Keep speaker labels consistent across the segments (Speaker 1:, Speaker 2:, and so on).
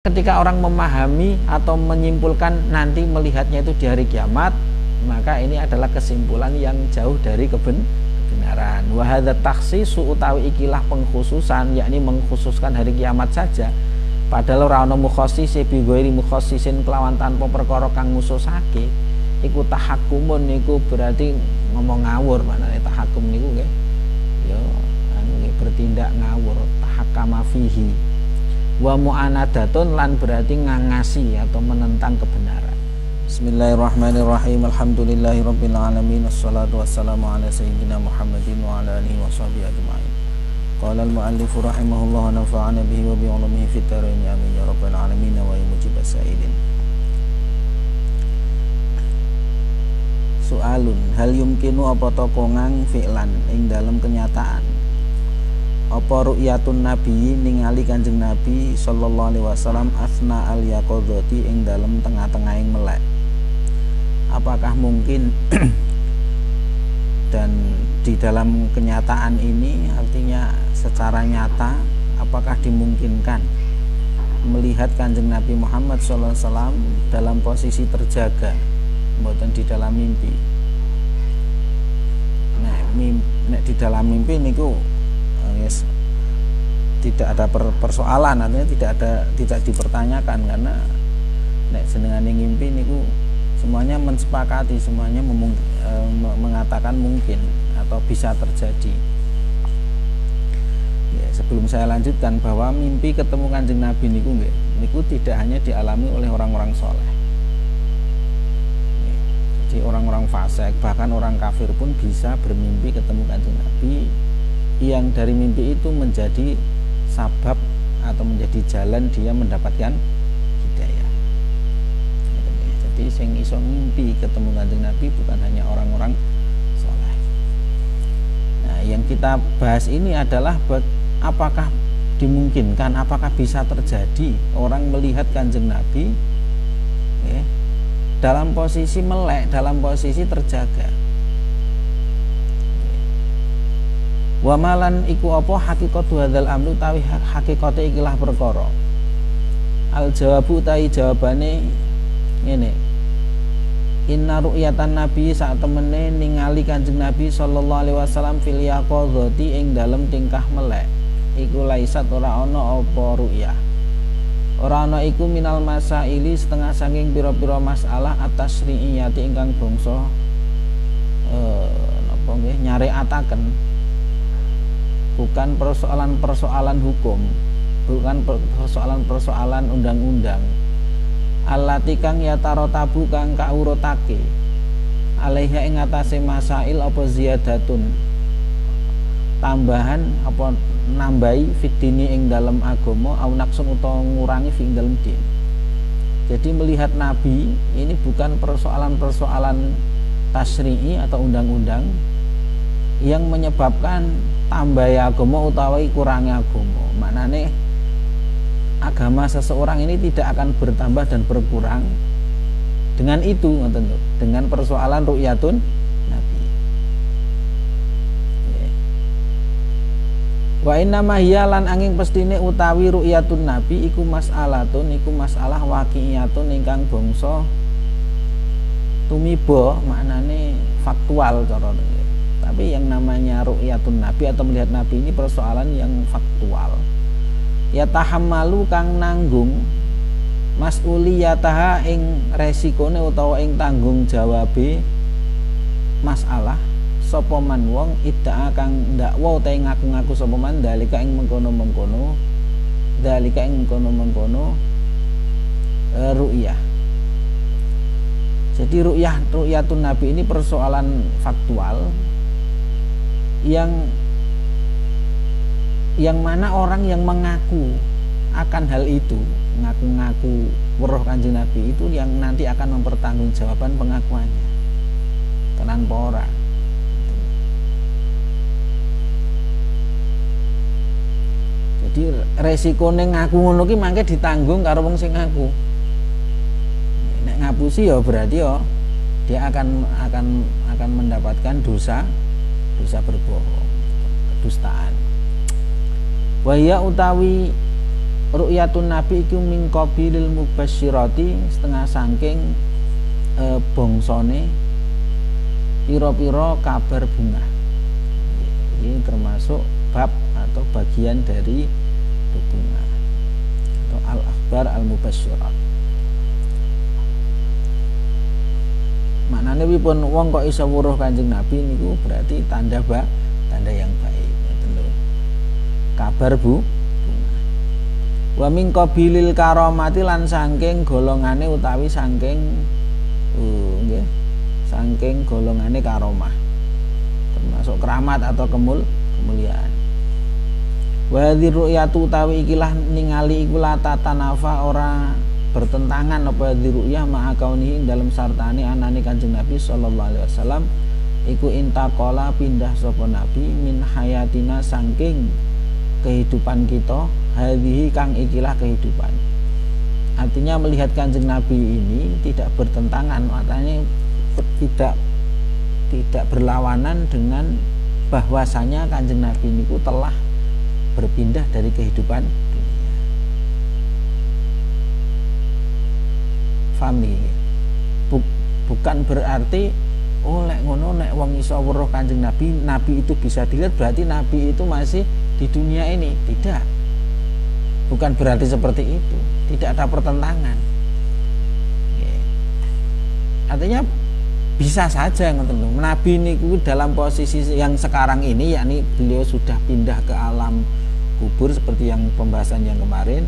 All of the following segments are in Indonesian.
Speaker 1: Ketika orang memahami atau menyimpulkan nanti melihatnya itu di hari kiamat, maka ini adalah kesimpulan yang jauh dari kebenaran. Wa hadza takhsisu utawi ikilah pengkhususan, yakni mengkhususkan hari kiamat saja. Padahal ora ana mukhassisi bi ghairi mukhassisin kelawan tanpa perkara kang ngususake. Iku tahakkumun niku berarti ngomong ngawur, maknane tahakkum niku nggih. Ya anu bertindak ngawur, tahakkama fihi. Wa mu'anadatun lan berarti ngangasi atau menentang kebenaran. Bismillahirrahmanirrahim. Alhamdulillahirabbil alamin. Wassalatu wassalamu ala sayyidina Muhammadin wa ala alihi washabihi ajmain. Qala al-mu'allif rahimahullah wa nafa'ana bihi wa bi 'ulumihi fid dharain amin ya rabbal alamin wa ya mujibas sa'ilin. Soalun, hal yumkinu apa ta kongang fi'lan ing dalam kenyataan apa ru'yatun nabi ningali Kanjeng Nabi sallallahu alaihi wasallam asna al yaqadhati ing dalam tengah-tengahing melek. Apakah mungkin dan di dalam kenyataan ini artinya secara nyata apakah dimungkinkan melihat Kanjeng Nabi Muhammad sallallahu alaihi wasallam dalam posisi terjaga, mboten di dalam mimpi. Nek di dalam mimpi niku yes, tidak ada persoalan, artinya tidak dipertanyakan, karena nek jenengane ngimpi niku semuanya mensepakati, semuanya mengatakan mungkin atau bisa terjadi. Ya, sebelum saya lanjutkan bahwa mimpi ketemu Kanjeng Nabi niku tidak hanya dialami oleh orang-orang soleh. Jadi orang-orang fasik, bahkan orang kafir pun bisa bermimpi ketemu Kanjeng Nabi, yang dari mimpi itu menjadi sabab atau menjadi jalan dia mendapatkan hidayah. Jadi sing iso mimpi ketemu Kanjeng Nabi bukan hanya orang-orang soleh. Nah, yang kita bahas ini adalah apakah dimungkinkan, apakah bisa terjadi orang melihat Kanjeng Nabi dalam posisi melek, dalam posisi terjaga. Wa malan iku apa hakikatu hadzal amru tawi hakikate ikilah perkara. Al jawabu tawi jawabane ngene. Inna ru'yatan nabi saat temene ningali Kanjeng Nabi sallallahu alaihi wasallam fil yaqadhati ing dalem tingkah melek. Iku laisat ora ana apa ru'yah. Ora ana iku minal masaili setengah saking pira-pira masalah atas ri'iyati ingkang bangsa napa nggih nyareataken. Bukan persoalan-persoalan hukum, bukan persoalan-persoalan undang-undang. Allati kang yatarotabu kang kaurutake alaiha ing atase masail apa ziyadatun tambahan apa nambahi fitini ing dalam agama au naksun utawa ngurangi fi ing dalam din. Jadi melihat Nabi ini bukan persoalan-persoalan tasyri'i atau undang-undang yang menyebabkan tambah agama utawi kurangi agama. Maknane agama seseorang ini tidak akan bertambah dan berkurang dengan itu, tentu dengan persoalan ru'yatun Nabi. Wa inna ma hiya lan angin pestine utawi ru'yatun Nabi iku mas'alatun, iku masalah waqi'iyatun ingkang bangsa tumiba, maknane faktual cara. Tapi yang namanya ru'yatun Nabi atau melihat Nabi ini persoalan yang faktual. Ya tahammalu kang nanggung mas'uliyataha ing resikone utawa ing tanggung jawabe masalah sapa man wong idda'a kang ndakwa utawa ngaku-ngaku sapa man dalika ing mengkono-mengkono ru'yah. Jadi ru'yatun Nabi ini persoalan faktual yang mana orang yang mengaku akan hal itu, ngaku-ngaku weruh Kanjeng Nabi itu yang nanti akan mempertanggungjawabkan pengakuannya. Tenan apa ora? Jadi resikone ngaku ngono ki mangke ditanggung karo wong sing ngaku. Nek ngapusi ya berarti ya dia akan mendapatkan dosa berbohong, kedustaan. Wahya utawi ru'yatun nabi iku min qabilil mubasyirati setengah saking bongsone pira-pira kabar bunga. Ini termasuk bab atau bagian dari bunga atau al-akhbar al-mubasyirat. Maknane wipun wong kok iso weruh Kanjeng Nabi niku berarti tanda yang baik. Kabar bunga. Wa min qabilil karamati lan saking golongane utawi saking nggih saking golongane karomah. Termasuk keramat atau kemuliaan. Wa hadhihi ru'yatu utawi ikilah ningali iku la tatanafa ora bertentangan apa diruyah ma'a kaunihi dalam sartane anane Kanjeng Nabi sallallahu alaihi wasallam iku intaqala pindah sapa Nabi min hayatina saking kehidupan kita hadhihi kang ikilah kehidupan. Artinya melihat Kanjeng Nabi ini tidak bertentangan, artinya tidak berlawanan dengan bahwasanya Kanjeng Nabi niku telah berpindah dari kehidupan dunia. Faham iki? Bukan berarti lek ngono nek wong iso weruh Kanjeng Nabi, Nabi itu bisa dilihat berarti Nabi itu masih di dunia ini. Tidak. Bukan berarti seperti itu. Tidak ada pertentangan. Artinya bisa saja ngoten lho. Nabi niku dalam posisi yang sekarang ini, yakni beliau sudah pindah ke alam kubur seperti yang pembahasan yang kemarin,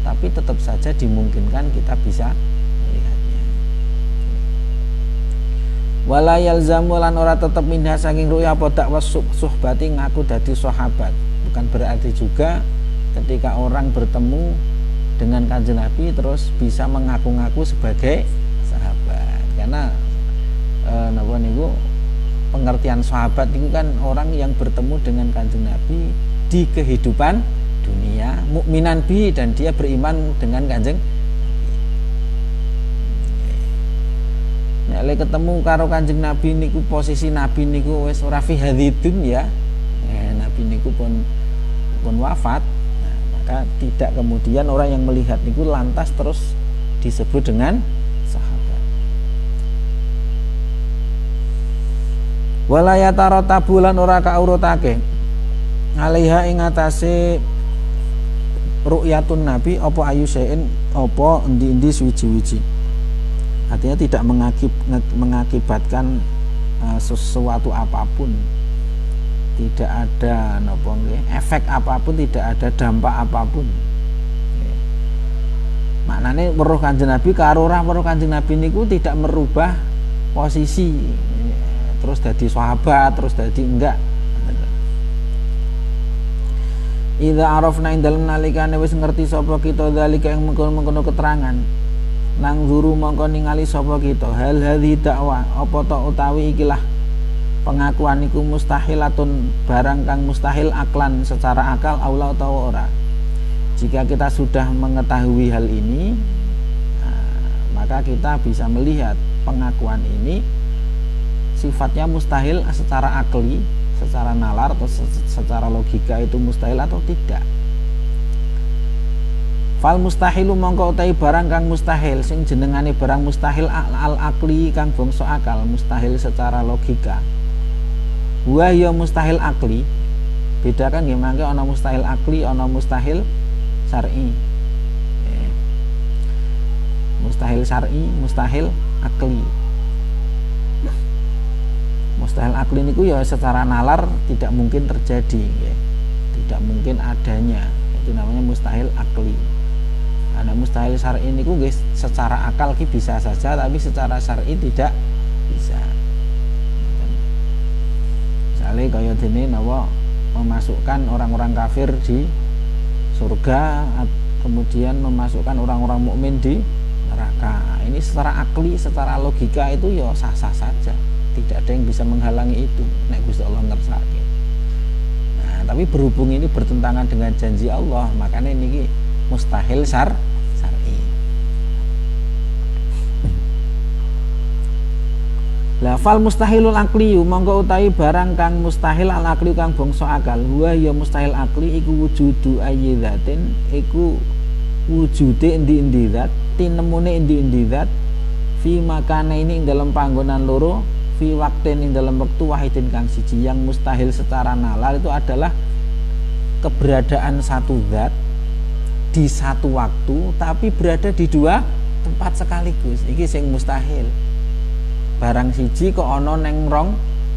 Speaker 1: tapi tetap saja dimungkinkan kita bisa melihatnya. Wala yalzamu lan ora tetep minha saking ruya apa dakwah suhbati ngaku dadi sahabat. Bukan berarti juga ketika orang bertemu dengan Kanjeng Nabi terus bisa mengaku-ngaku sebagai sahabat. Karena napa niku pengertian sahabat itu kan orang yang bertemu dengan Kanjeng Nabi di kehidupan dunia, mukminan bi, dan dia beriman dengan Kanjeng Nabi. Nek ketemu karo Kanjeng Nabi niku posisi Nabi niku wis ora fi hadzidun ya. Nabi niku pun wafat. Nah, maka tidak kemudian orang yang melihat niku lantas terus disebut dengan sahabat. Wala yataratabu lan ora kaurutake alaiha ing atase ru'yatun nabi apa ayusain apa endi-endi suwi-wiji. Artinya tidak mengakibatkan sesuatu apapun, tidak ada napa nggih efek apapun, tidak ada dampak apapun. Maknane weruh Kanjeng Nabi karo ora weruh Kanjeng Nabi niku tidak merubah posisi terus dadi sahabat, terus dadi enggak. Idza arafna ing dalem nalikane wis ngerti sapa kita zalika ing mengkono keterangan, nang zuru mongko ningali sapa kita hal hadhi dakwah apa ta utawi ikilah pengakuan iku mustahilatun barang kang mustahil aklan secara akal aula utawa ora. Jika kita sudah mengetahui hal ini, maka kita bisa melihat pengakuan ini sifatnya mustahil secara akli, secara nalar atau secara logika itu mustahil atau tidak. Fal mustahilu mongko utai barang kang mustahil sing jenengane barang mustahil al akli kang bangsa akal, mustahil secara logika. Wa ya mustahil akli. Bedakan nggih mangke ana mustahil akli, ana mustahil syar'i. Mustahil syar'i, mustahil akli. Mustahil akli niku ya secara nalar tidak mungkin terjadi ya. Tidak mungkin adanya. Itu namanya mustahil akli. Karena mustahil syar'i niku nggih secara akal ki bisa saja tapi secara syar'i tidak bisa. Misalnya kaya dene napa memasukkan orang-orang kafir di surga, kemudian memasukkan orang-orang mukmin di neraka. Ini secara akli, secara logika itu ya sah-sah saja. Tidak ada yang bisa menghalangi itu nek Gusti Allah ngersake. Nah, tapi berhubung ini bertentangan dengan janji Allah, makanya ini mustahil syar'i. La fal mustahilul akli monggo utawi barang kang mustahil al akli kang bangsa akal. Wa ya mustahil akli iku wujudu ayyidatin iku wujude endi-endi zat, tinemune endi-endi zat, fi makana ini ing dalam panggonan loro, fi waktin ing dalam waktu wahidin kang siji. Yang mustahil secara nalar itu adalah keberadaan satu zat di satu waktu tapi berada di dua tempat sekaligus. Iki sing mustahil. Barang siji kok ana neng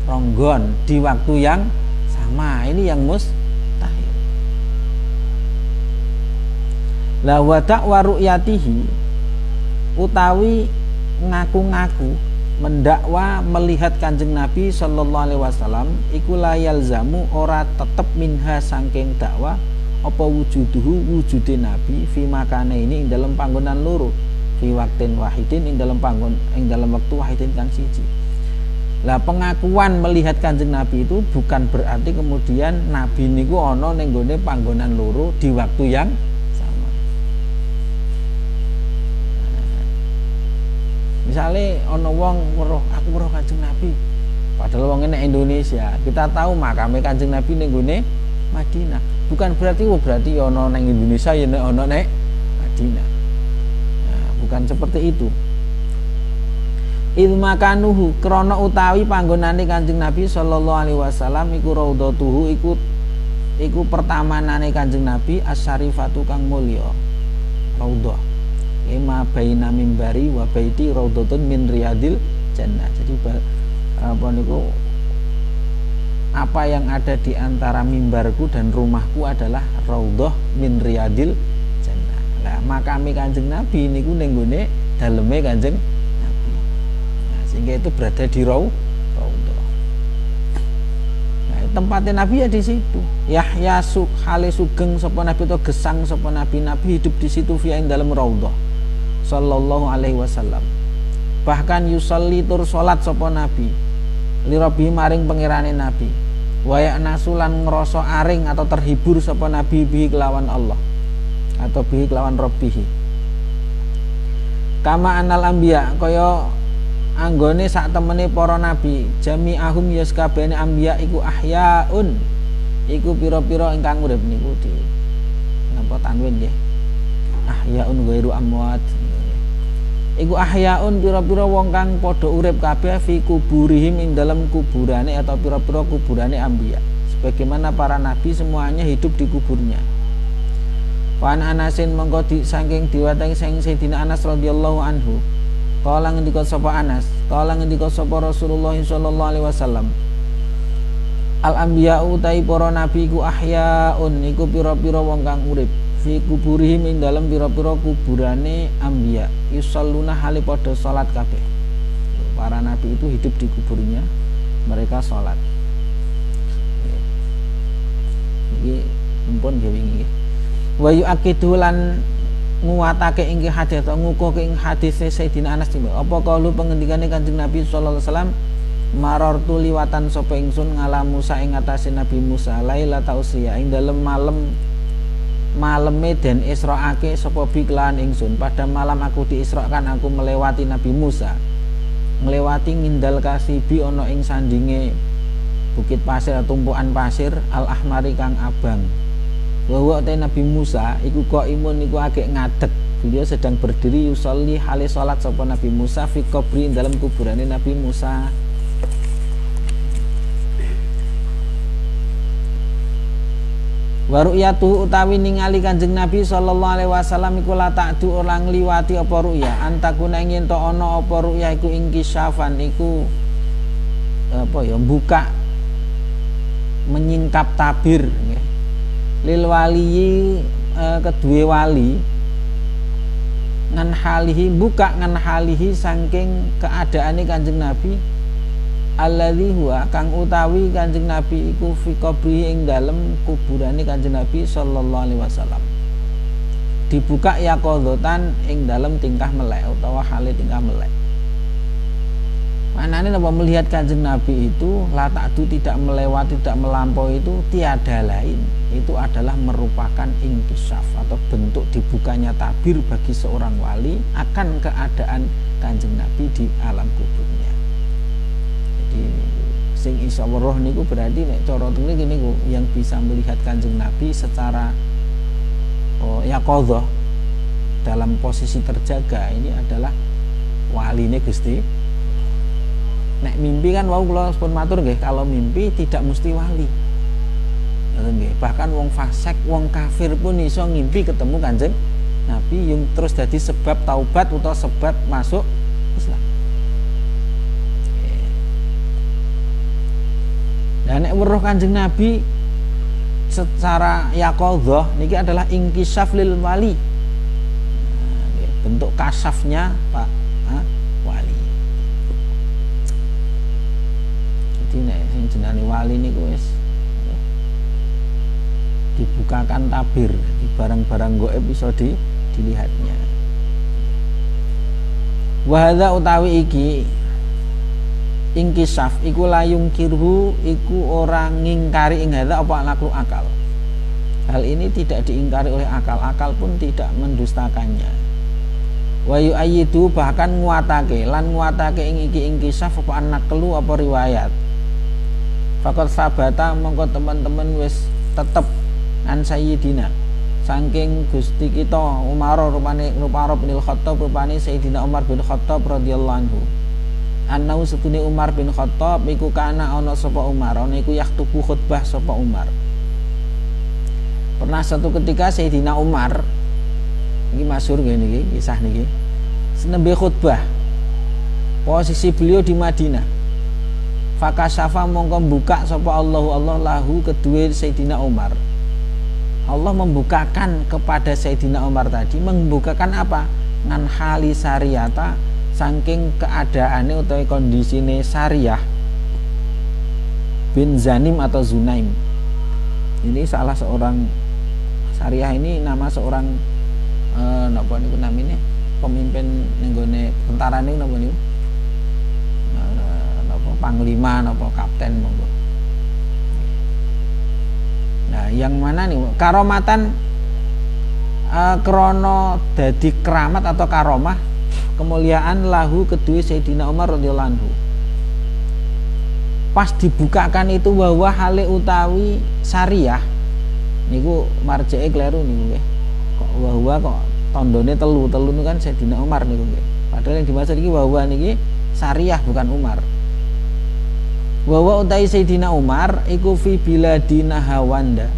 Speaker 1: ronggon di waktu yang sama, ini yang mustahil. La wa ta'wa ru'yatihi utawi ngaku-ngaku mendakwa melihat Kanjeng Nabi sallallahu alaihi wasallam iku la yalzamu ora tetep minha saking dakwah apa wujuduhu wujude Nabi fi makane ini ing dalam panggonan loro, fi waktin wahidin ing dalam waktu wahidin kang siji. Lah pengakuan melihat Kanjeng Nabi itu bukan berarti kemudian Nabi niku ana ning gone panggonan loro di waktu yang sama. Misalnya ana wong weruh, aku weruh Kanjeng Nabi. Padahal wong nek Indonesia, kita tahu makame Kanjeng Nabi ning gone Madinah. Bukan berarti ana ning Indonesia ya ana ning Madinah. Nah, bukan seperti itu. Ilmakanuhu krana utawi panggonane Kanjeng Nabi sallallahu alaihi wasallam iku raudhatuhu iku pertamanane Kanjeng Nabi asyarifatu kang mulya. Raudhah ema baina mimbari wa baiti raudhatun min riyadil jannah. Jadi apa yang ada di antara mimbarku dan rumahku adalah raudhah min riyadil jannah. Lah makame Kanjeng Nabi niku ning gone daleme Kanjeng sehingga itu berada di raudhah. Nah, tempatnya Nabi ya di situ. Yahya hale sugeng sapa Nabi atau gesang sapa Nabi hidup di situ fi ing dalam raudhah sallallahu alaihi wasallam. Bahkan yusalli tur salat sapa Nabi li rabbi maring pangerane Nabi. Wa ya'nasulan ngrasa aring atau terhibur sapa Nabi bihi kelawan Allah atau bihi kelawan Rabbihi. Kama anal anbiya kaya anggone sak temene para nabi jami'ahum ya sakabehane anbiya iku ahyaun iku pira-pira ingkang urip niku di napa tanwin nggih ahyaun ghairu amwat iku ahyaun pira-pira wong kang padha urip kabeh fi kuburihim ing dalam kuburane atau pira-pira kuburane anbiya sebagaimana para nabi semuanya hidup di kuburnya. Wan Anasin mengko saking diwateng sing Sayyidina Anas radhiyallahu anhu. Kala ngendika sapa Anas, kala ngendika sapa Rasulullah sallallahu alaihi wasallam. Al anbiya utai para nabi iku ahyaun iku pira-pira wong kang urip fi kuburihim ing dalem pira-pira kuburane anbiya yusalluna hale padha salat kabeh. Para nabi itu hidup di kuburnya, mereka salat. Iki mumpun nggih wingi. Wa yu'aqidu lan nguwatake ing hadis atau ngukuhke ing hadis Sayyidina Anas timbang apa kalu pengendikane Kanjeng Nabi sallallahu alaihi wasallam marartu liwatan sapa ingsun ngala Musa ing atase Nabi Musa lailata usriya ing dalem maleme den israake sapa bi kelawan ingsun pada malam aku diisrakan aku melewati Nabi Musa nglewati ngindal kasibi ana ing sandinge bukit pasir atau tumpukan pasir al ahmari kang abang. Bahwa Nabi Musa iku kok imun iku agek ngadeg. Beliau sedang berdiri yusolli hale salat sapa Nabi Musa fi qabri dalam kuburane Nabi Musa. Wa ru'yatu utawi ningali Kanjeng Nabi sallallahu alaihi wasallam iku la ta'du ora ngliwati apa ru'ya antakuna ing ento ana apa ru'ya iku ingkisyafan iku apa ya buka menyingkap tabir nggih. Lil waliyi kedue wali ngan halihi buka ngan halihi saking keadaane Kanjeng Nabi alladzi huwa kang utawi Kanjeng Nabi iku fi qabri ing dalem kuburane Kanjeng Nabi sallallahu alaihi wasallam dibuka yaqadzatan ing dalem tingkah melek utawa hale tingkah melek. Manane napa melihat Kanjeng Nabi itu la ta'du tidak melewati tidak melampaui itu tiada lain itu adalah merupakan inkishaf atau bentuk dibukanya tabir bagi seorang wali akan keadaan Kanjeng Nabi di alam kuburnya. Jadi sing isa weruh niku berarti nek cara tengene niku yang bisa melihat Kanjeng Nabi secara yaqadzah dalam posisi terjaga ini adalah waline Gusti. Nek mimpi kan wau kula pun matur nggih, kalau mimpi tidak mesti wali. Nggih, bahkan wong fasik, wong kafir pun iso ngimpi ketemu Kanjeng Nabi yang terus jadi sebab taubat atau sebab masuk Islam. Dan nek weruh Kanjeng Nabi secara yaqadhah niki adalah inkisaf lil wali. Bentuk kasafnya Pak wali. Jadi nek sing jenenge wali niku wis dibukakan tabir, di barang-barang gaib bisa dilihatnya. Wa hadza utawi iki inkisaf iku layung kirhu iku orang ngingkari ing hadza apa naklu akal. Hal ini tidak diingkari oleh akal pun tidak mendustakannya. Wa yu'ayyidu bahkan nguatake lan nguatake ing iki inkisaf apa naklu apa riwayat. Faqad sabata mongko teman-teman wis tetep an sayyidina saking Gusti kita Umar rupane bin Khattab rupane Sayyidina Umar bin Khattab radhiyallahu anhu. Anau setune Umar bin Khattab iku kana ana sapa Umar ana iku yaktubu khutbah sapa Umar. Pernah satu ketika Sayyidina Umar iki masyhur ngene iki kisah niki senembe khutbah posisi beliau di Madinah. Fakasyafa mongko buka sapa Allah lahu kedue Sayyidina Umar. Allah membukakan kepada Sayyidina Umar tadi, membukakan apa? Ngan hali sariyata saking keadaannya atau kondisine Sariyah bin Zanim atau Zunaim. Ini salah seorang Sariyah ini nama seorang napa niku namine pemimpin nenggone tentara niku napa niku? Napa panglima napa kapten monggo. Nah, yang mana nih karomatan krono dadi keramat atau karomah kemuliaan lahu kedua Sayyidina Umar radhiyallahu anhu. Pas dibukakan itu bahwa hale utawi Sariyah niku marjeke kleru niku nggih. Kok bahwa kok tandone telu niku kan Sayyidina Umar niku nggih. Padahal yang dimaksud iki bahwa niki Sariyah bukan Umar. Bahwa utai Sayyidina Umar iku fi biladi Nahawanda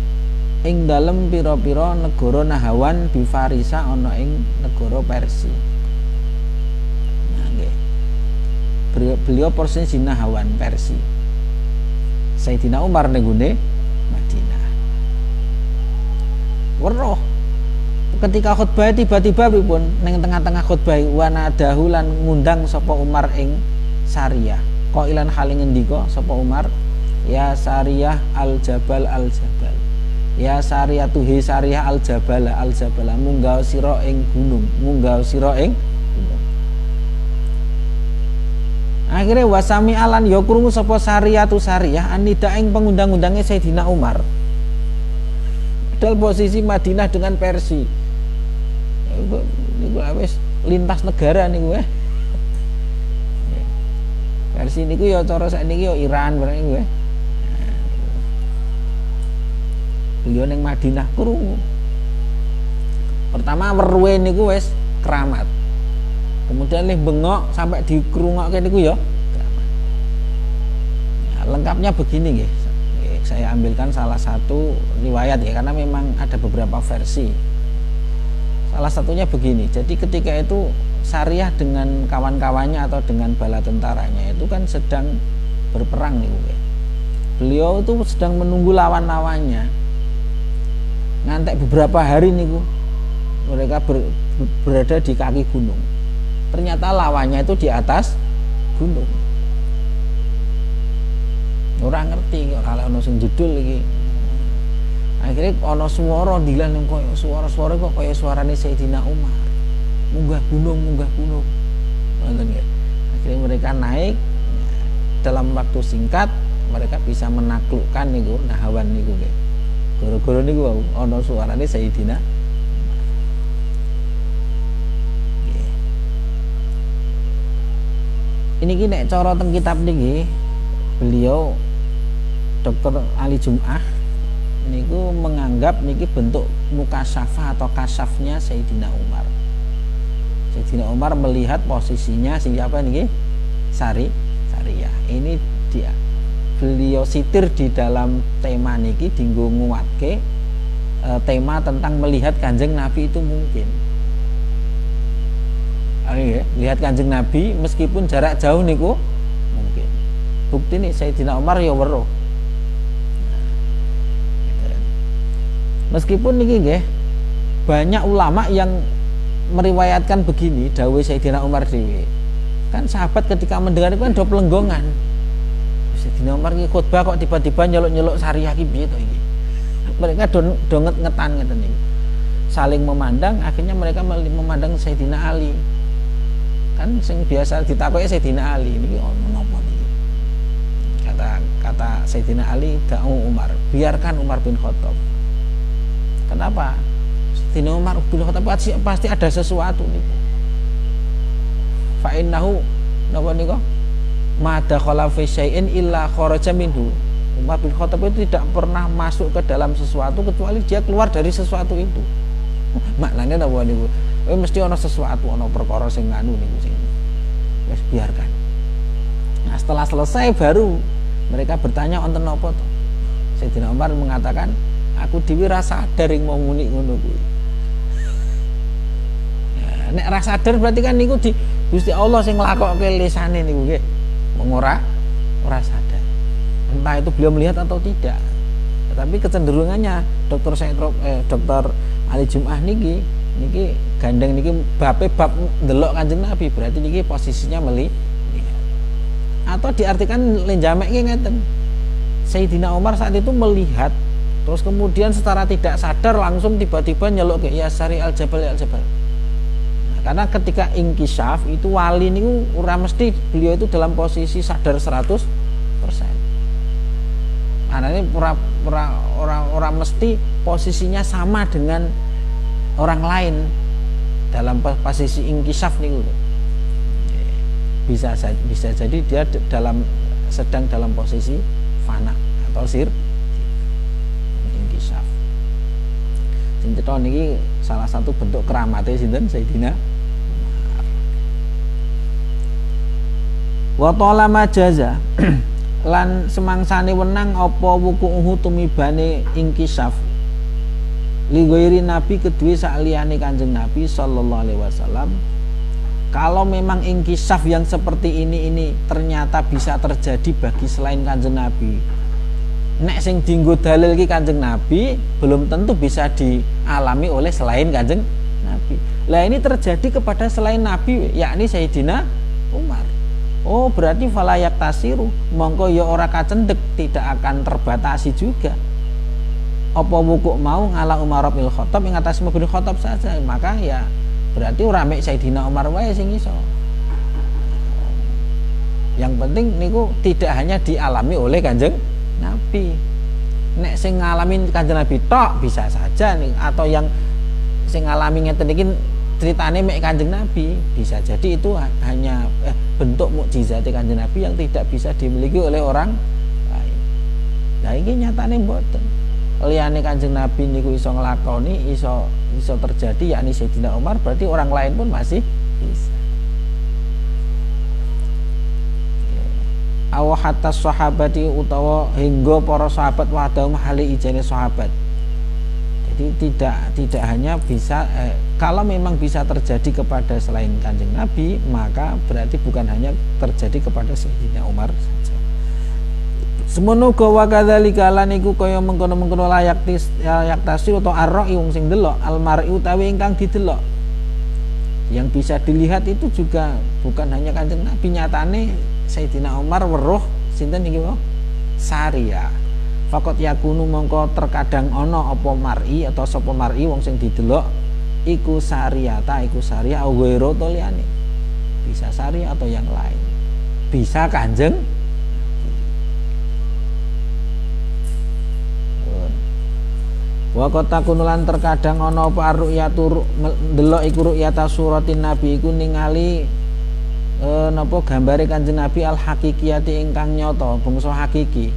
Speaker 1: ing dalem pira-pira negara Nahawan bi Farisa ana ing negara Persia. Nah nggih. Beliau posisi di Nahawan Persia. Sayyidina Umar nenggone Madinah. Weruh ketika khutbah tiba-tiba pripun ning tengah-tengah khutbah wanadahu lan ngundang sapa Umar ing Sariyah. Kok ilan hal ngendika sapa Umar, ya Sariyah al-Jabal al-Jabal. Ya Sariyah tuhi Sariyah al-Jabal al-Jabal. Munggah sira ing gunung, munggah sira ing gunung. Akhirnya wasami alan ya krungu sapa Sariyah tu Sariyah anida ing pengundang-undange Sayyidina Umar. Padahal posisi Madinah dengan Persia. Niku wis lintas negara niku Persia niku ya cara sakniki ya Iran barang niku beliau ning Madinah krungu. Pertama weruhe niku wis keramat. Kemudian lih bengok sampai dikrungokke niku ya keramat. Nah, lengkapnya begini nggih. Saya ambilkan salah satu riwayat ya karena memang ada beberapa versi. Salah satunya begini. Jadi ketika itu Sariyah dengan kawan-kawannya atau dengan bala tentaranya itu kan sedang berperang nih gue. Beliau itu sedang menunggu lawan-lawannya. Ngantek beberapa hari nih gue. Mereka berada di kaki gunung. Ternyata lawannya itu di atas gunung. Orang ngerti kok kalau ono sing jedul iki. Akhirnya ono swara dilan koyo swara-swara kok koyo suarane Sayyidina Umar. Munggah gunung. Ngoten nggih. Akhirnya mereka naik dalam waktu singkat mereka bisa menaklukkan niku Nahawan niku nggih. Gara-gara niku ana suarane Sayyidina nggih. Ini ki nek cara teng kitab niki beliau Dr. Ali Jum'ah niku menganggap niki bentuk mukasyafah atau kasafnya Sayyidina Umar. Sayyidina Umar melihat posisinya siapa nih? Sariyah. Ini dia. Beliau sitir di dalam tema niki dinggo nguatke tema tentang melihat Kanjeng Nabi itu mungkin. Lihat Kanjeng Nabi meskipun jarak jauh niku mungkin. Bukti nih Sayyidina Umar ya weruh. Meskipun niki nggih banyak ulama yang meriwayatkan begini dawuh Sayyidina Umar dhewe. Kan sahabat ketika mendengar itu kan do pelenggongan. Sayyidina Umar iki khutbah kok tiba-tiba nyeluk-nyeluk Sariyah ki piye to iki. Mereka do ngetan ngeten niku. Saling memandang, akhirnya mereka memandang Sayyidina Ali. Kan sing biasa ditakoki Sayyidina Ali niki ono napa niki. Kata Sayyidina Ali da'u Umar, biarkan Umar bin Khattab. Kenapa? Sayyidina Umar bin Khattab pasti ada sesuatu niku. Fa innahu napa niku? Ma dakhala fi syai'in illa kharaja minhu. Umar bin Khattab itu tidak pernah masuk ke dalam sesuatu kecuali dia keluar dari sesuatu itu. Maknanya napa niku? Mesti ana sesuatu, ana perkara sing nganu niku sing wis biarkan. Nah, setelah selesai baru mereka bertanya wonten napa to? Sayyidina Umar mengatakan, aku dhewe ra sadar ing mau muni ngono kuwi. Ya, nek ra sadar berarti kan niku di Gusti Allah sing nglakokke lisane niku nggih. Wong ora sadar. Entah itu beliau melihat atau tidak. Tetapi kecenderungannya Dr. Ali Jum'ah niki gandeng niki bab ndelok Kanjeng Nabi, berarti niki posisinya melihat. Atau diartikan lenjamek iki ngeten. Sayyidina Umar saat itu melihat, terus kemudian secara tidak sadar langsung tiba-tiba nyeluk ke ya Sari al-Jabal al-Jabal. Nah, karena ketika ingkisyaf itu wali niku ora mesti beliau itu dalam posisi sadar 100%. Nah, ini ora mesti posisinya sama dengan orang lain dalam posisi ingkisyaf niku. Bisa jadi dia sedang dalam posisi fana atau ingkisyaf. Sing cetha niki salah satu bentuk keramate sinten Sayyidina Umar. Wa tala majaza lan semangsane wenang apa wuku'uhu tumibane ingkisyaf li ghairi nabi kedue saliyane Kanjeng Nabi sallallahu alaihi wasallam. Kalau memang ingkisyaf yang seperti ini ternyata bisa terjadi bagi selain Kanjeng Nabi, nek sing dienggo dalil ki Kanjeng Nabi belum tentu bisa dialami oleh selain Kanjeng Nabi. Lah ini terjadi kepada selain Nabi, yakni Sayyidina Umar. Oh, berarti falayak tasiru, mongko ya ora kacendek, tidak akan terbatasi juga. Apa wukuk mau ngala Umar bin Khattab ing atas Umar bin Khattab saja, maka ya berarti ora mek Sayyidina Umar wae sing iso. Yang penting niku tidak hanya dialami oleh Kanjeng Nabi. Nek sing ngalamin Kanjeng Nabi tok bisa saja nih, atau yang sing ngalami ngeten iki ceritane mek Kanjeng Nabi, bisa jadi itu hanya bentuk mukjizat Kanjeng Nabi yang tidak bisa dimiliki oleh orang lain. Nah iki nyatane mboten. Liyane Kanjeng Nabi niku iso nglakoni, iso terjadi, yakni Sayyidina Umar, berarti orang lain pun masih bisa. Aw hatta sahabati utawa hingga para sahabat wadahum hali ijane sahabat. Jadi tidak hanya bisa kalau memang bisa terjadi kepada selain Kanjeng Nabi, maka berarti bukan hanya terjadi kepada Sayyidina Umar saja. Semono wa kadzalika lan iku kaya mengkono-mengkono layak tasir atau arra'i wong sing delok almar'i utawi ingkang didelok. Yang bisa dilihat itu juga bukan hanya Kanjeng Nabi, nyatane Sayyidina Umar weruh sinten iki wae Sariyah. Fakot yakunu mongko terkadang ana apa mar'i atau sapa mar'i wong sing didelok iku Sariyata iku Sariyah awero to liyane. Bisa Sariyah atau yang lain. Bisa Kanjeng wa kotakunulan terkadang ana apa ru'yatu ndelok iku ru'yata suratin nabi iku ningali napa gambare Kanjeng Nabi al hakikiyati ingkang nyata bangsa hakiki.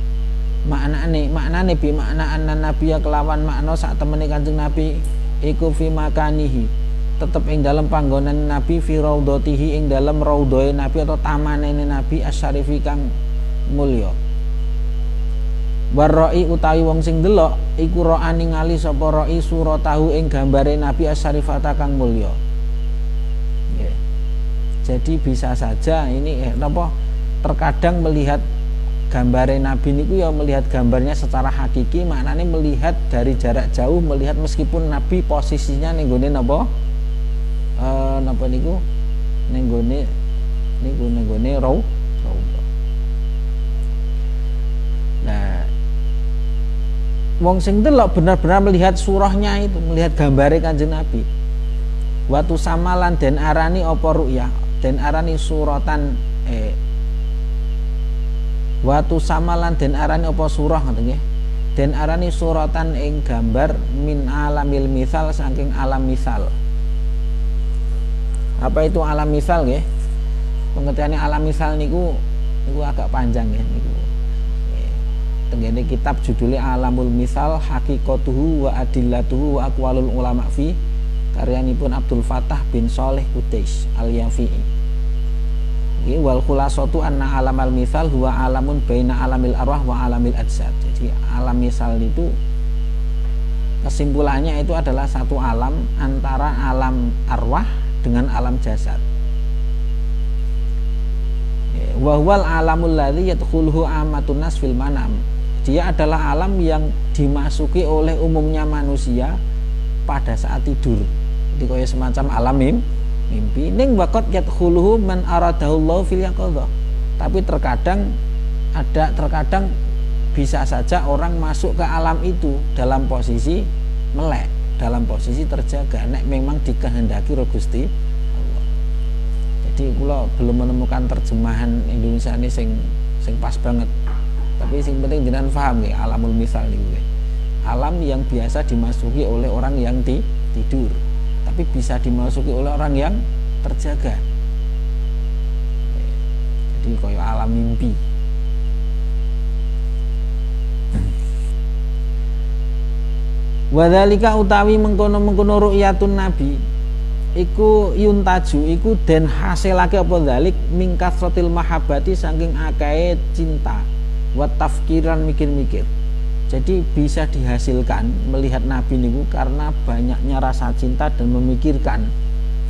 Speaker 1: Maknane bi makna anna nabiya kelawan makna sak temene Kanjeng Nabi iku fi makanihi tetep ing dalam panggonan Nabi fi raudhatihi ing dalam raudhoe Nabi atau tamanene Nabi asyarifi kang mulya. Waroi utawi wong sing delok iku ro'a ningali sapa roi suratahu ing gambare Nabi asyarifata kang mulya. Nggih. Jadi bisa saja ini terkadang melihat gambare Nabi niku ya melihat gambarnya secara hakiki, maknanya melihat dari jarak jauh, melihat meskipun Nabi posisinya ning gone napa niku ning gone raudhah. Nah, wong sing delok benar-benar melihat surahnya itu, melihat gambare Kanjeng Nabi. Watu samalan den arani apa ru'yah, den arani suratan watu samalan den arani apa surah ngoten nggih. Den arani suratan ing gambar min alamil misal saking alam misal. Apa itu alam misal nggih? Pengertiannya alam misal niku agak panjang nggih niku. Tenggene kitab judulnya Alamul Misal Hakikatuhu wa Adillatuhu wa Aqwalul Ulama fi karyanipun Abdul Fattah bin Shalih Qudais Al-Yafi'i. Iki wal khulasatu anna alamal misal huwa alamun baina alamil arwah wa alamil ajsad. Jadi alam misal itu kesimpulannya itu adalah satu alam antara alam arwah dengan alam jasad. Wa huwal alamul ladzi yadkhuluhu ammatun nas fil manam. Dia adalah alam yang dimasuki oleh umumnya manusia pada saat tidur. Jadi kaya semacam alam mimpi. Ning waqat yadkhuluhu man aradahullahu fil yaqadha. Tapi terkadang bisa saja orang masuk ke alam itu dalam posisi melek, dalam posisi terjaga, nek memang dikehendaki ro Gusti Allah. Jadi kula belum menemukan terjemahan Indonesia ini sing pas banget. Tapi sing penting jenengan paham nggih alamul misal niku. Alam yang biasa dimasuki oleh orang yang tidur, tapi bisa dimasuki oleh orang yang terjaga. Jadi koyo alam mimpi. Wadzalika utawi mengkono-mengkono ru'yatun nabi iku yuntaju iku den hasilake apa dzalik mingkasratil mahabbati saking akae cinta wa tafkiran mikir-mikir. Jadi bisa dihasilkan melihat nabi niku karena banyaknya rasa cinta dan memikirkan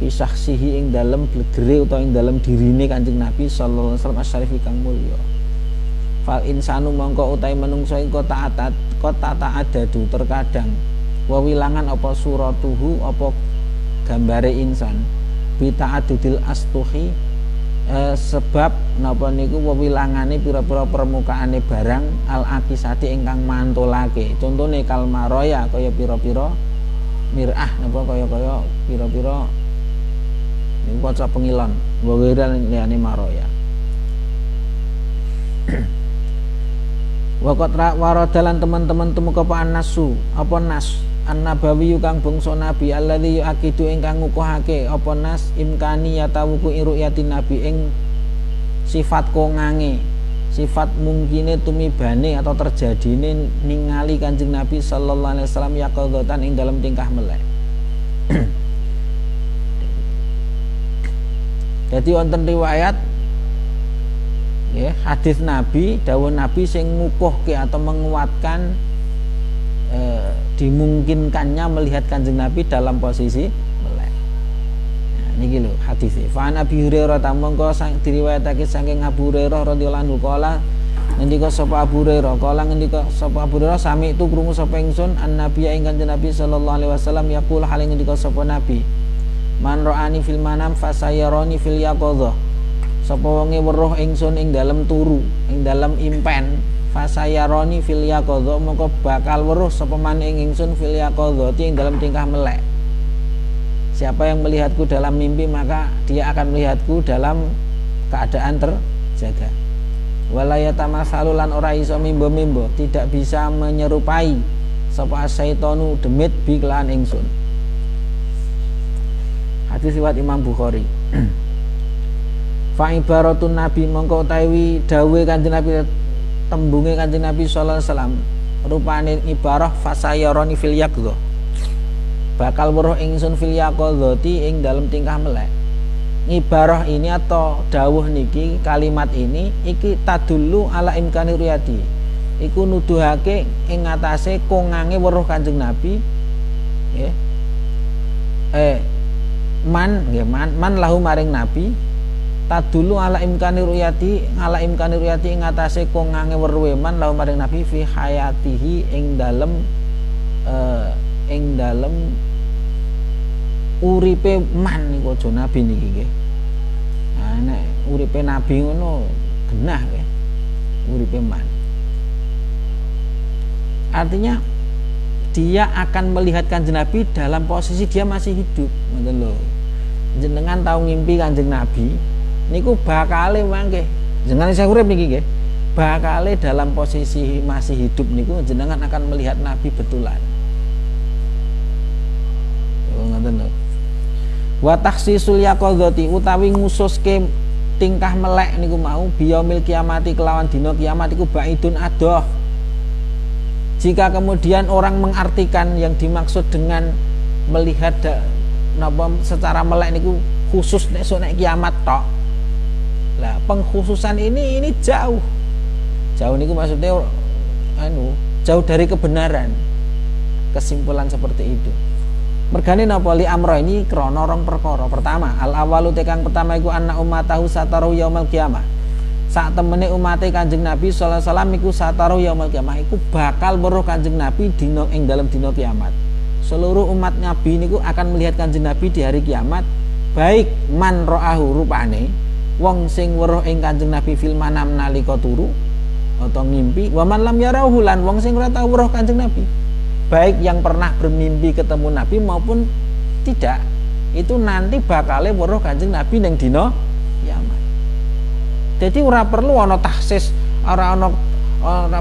Speaker 1: fi syakhsihi ing dalem blegere utawa ing dalem dirine Kanjeng Nabi sallallahu alaihi wasallam asyarifi kang mulya. Fal insanu mongko utahe menungso ing kota ta'adadu terkadang wawilangan apa suratuhu apa gambare insan bi ta'adudil astuhi sebab napa niku wewilangane pira-pira permukaane barang al akisati ingkang mantulake. Contone kal maroya kaya pira-pira mirah napa kaya pira-pira niku kaca pengilon wawiran liyane maroya. Waqat waradalan teman-teman temuka apa nasu apa nas an-nabawi kang bangsa nabi alladzi yuakidu ingkang ngukuhake apa nas imkani yatawuku ru'yatin nabi ing sifat kongange sifat mungkine tumibane atau terjadine ningali Kanjeng Nabi sallallahu alaihi wasallam yaqadzatan ing dalam tingkah melek. Jadi wonten riwayat ya, hadis Nabi, dawuh Nabi sing ngukuhke atau menguatkan dimungkinkannya melihat Kanjeng Nabi dalam posisi melek. Nah, niki lho hadis. Fa Nabi Hurairah tamangka diriwayatake saking Abu Hurairah radhiyallahu anhu kala ngendika sapa Abu Hurairah sami itu krungu sapa ingsun an-nabiy ing Kanjeng Nabi sallallahu alaihi wasallam yaqul hal ngendika sapa Nabi man ra'ani fil manam fasayarani fil yaqadha. Sapa wonge weruh ingsun ing dalem turu, ing dalem impen, fasayaroni fil yaqadha moko bakal weruh sapa man ing ingsun fil yaqadha ing dalem tingkah melek. Siapa yang melihatku dalam mimpi maka dia akan melihatku dalam keadaan terjaga. Wala yatamasalu lan ora iso mimbo-mimbo, tidak bisa menyerupai sapa syaitanu demit bi kelan ingsun. Hadis riwayat Imam Bukhari. Fa ibaratun nabi mongko utawi dawuhe Kanjeng Nabi tembunge Kanjeng Nabi sallallahu alaihi wasallam rupane ibarah fasayaroni fil yaqdha. bakal weruh ingsun fil yaqadzati ing dalem tingkah melek. Ibarah ini atau dawuh niki, kalimat ini iki tadullu ala imkani ruyati, iku nuduhake ing ngatasé kongange weruh Kanjeng Nabi nggih. Man lahu maring Nabi, tadullu ala imkani ruyati ing ngatasé kongange weruhe man lahu maring Nabi fi hayatihi ing dalem uripe man niku aja nabi niki nggih. Nah nek uripe nabi ngono genah nggih. Uripe man. Artinya dia akan melihat Kanjeng Nabi dalam posisi dia masih hidup, ngoten lho. Jenengan tahu ngimpi Kanjeng Nabi niku bakale mangke. Jenengan saya urip niki nggih. Bakale dalam posisi masih hidup niku jenengan akan melihat Nabi betulan. Ngoten lho. Wa takhsisul yaqadzati utawi ngususke tingkah melek niku mau biyaumil kiamati kelawan dina kiamat iku baidun adoh. Jika kemudian orang mengartikan yang dimaksud dengan melihat secara melek niku khusus nek kiamat tok. Lah pengkhususan ini jauh. Jauh niku maksudnya jauh dari kebenaran. Kesimpulan seperti itu. Mergane napa li amro ini krana rong perkara. Pertama, al awalu tekang pertama iku anna ummatahu sataru yaumil qiyamah. Sak temene umate Kanjeng Nabi sallallahu alaihi wasallam iku sataru yaumil qiyamah iku bakal weruh Kanjeng Nabi dina ing dalem dina kiamat. Seluruh umat Nabi niku akan melihat Kanjeng Nabi di hari kiamat, baik man ra'ahu rupane wong sing weruh ing Kanjeng Nabi fil manam nalika turu atau ngimpi, wa man lam yarahu lan wong sing ora tau weruh Kanjeng Nabi. Baik yang pernah bermimpi ketemu Nabi maupun tidak, itu nanti bakale weruh Kanjeng Nabi ning dina kiamat. Jadi ora perlu ana tahsis, ora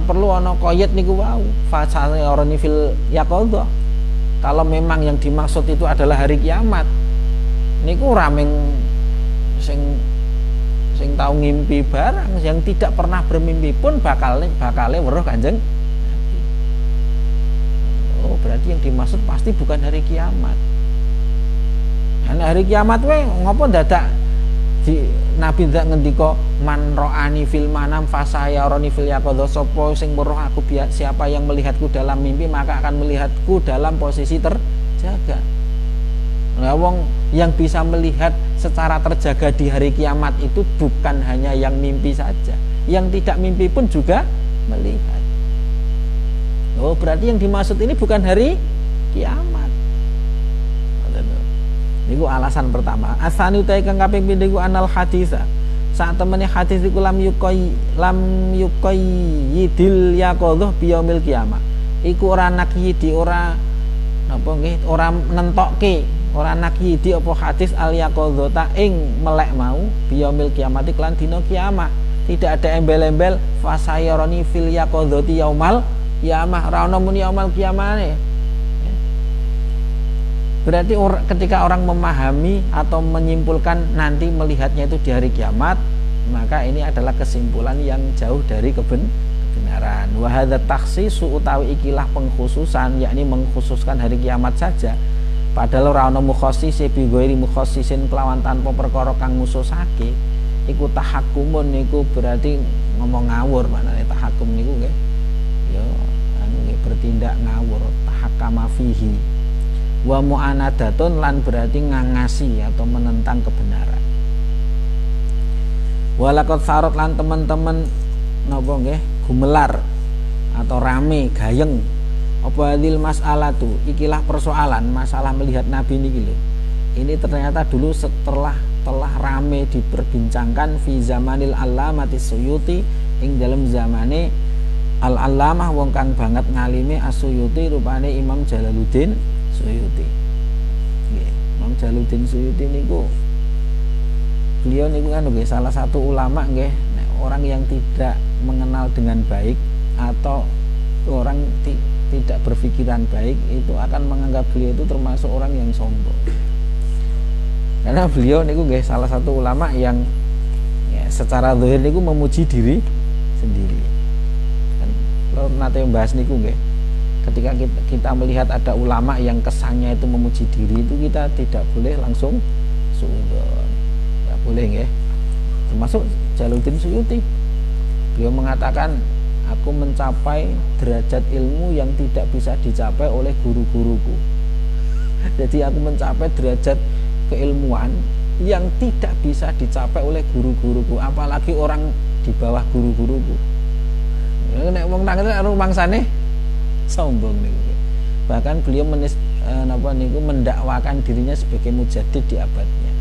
Speaker 1: perlu ana qayid niku wau. Fasane orani fil yaqadzah. Kalau memang yang dimaksud itu adalah hari kiamat, niku ora ming sing tahu ngimpi barang, yang tidak pernah bermimpi pun bakale weruh Kanjeng. Oh, berarti yang dimaksud pasti bukan hari kiamat. Nah, hari kiamat ngopo dadak di Nabi ndak ngendika man ro'ani fil manam fasayaroni fil yaqadzah, sapa sing weruh aku, siapa yang melihatku dalam mimpi maka akan melihatku dalam posisi terjaga. Nah, wong yang bisa melihat secara terjaga di hari kiamat itu bukan hanya yang mimpi saja, yang tidak mimpi pun juga melihat. Oh, berarti yang dimaksud ini bukan hari kiamat. Niku alasan pertama. Asani utai kang kaping pindho iku anal hadisa. Sak temene hadis iku lam yuqayyidil yaqadzah biyaumil qiyamah. Iku ora nakyidi, ora napa nggih, ora nentokke, ora nakyidi apa hadis al yaqadzata ing melek mau biyaumil qiyamati lan dina kiamat. Tidak ada embel-embel fasayaroni fil yaqadzati yaumal kiamah, ora ana muni yaumal kiamane. Berarti ketika orang memahami atau menyimpulkan nanti melihatnya itu di hari kiamat, maka ini adalah kesimpulan yang jauh dari kebenaran. Wa hadza takhsisu utawi ikilah pengkhususan, yakni mengkhususkan hari kiamat saja. Padahal ora ana mukhassisi bi ghairi mukhassisin kelawan tanpa perkara kang ngususake. Iku tahakkumun niku berarti ngomong ngawur, maknane tahakkum niku nggih. Ya bertindak ngawur, tahakkama fihi. Wa mu'anadatun lan berarti ngangasi atau menentang kebenaran. Walakot sarot lan teman-teman napa nggih gumelar atau rame gayeng apa hadil mas'alatu, ikilah persoalan masalah melihat Nabi niki lho. Ini ternyata dulu telah rame diperbincangkan fi zamanil Allamati Suyuti, ing dalam zamane Al-Allamah wong kang banget ngalime As-Suyuti rupane Imam Jalaluddin Suyuti. Imam Jalaluddin Suyuti niku beliau niku kan nggih salah satu ulama nggih, orang yang tidak mengenal dengan baik atau orang tidak berpikiran baik itu akan menganggap beliau itu termasuk orang yang sombong. Karena beliau niku nggih salah satu ulama yang ya, secara zahir niku memuji diri sendiri. Kan kalau nate membahas niku nggih ketika kita melihat ada ulama yang kesannya itu memuji diri, itu kita tidak boleh langsung suudzon, nggak boleh ya. Termasuk Jalaluddin Suyuti, beliau mengatakan, aku mencapai derajat ilmu yang tidak bisa dicapai oleh guru-guruku. Jadi aku mencapai derajat keilmuan yang tidak bisa dicapai oleh guru-guruku, apalagi orang di bawah guru-guruku. Nek wong nang karo mangsane sombong niku. Bahkan beliau mendakwakan dirinya sebagai mujaddid di abadnya.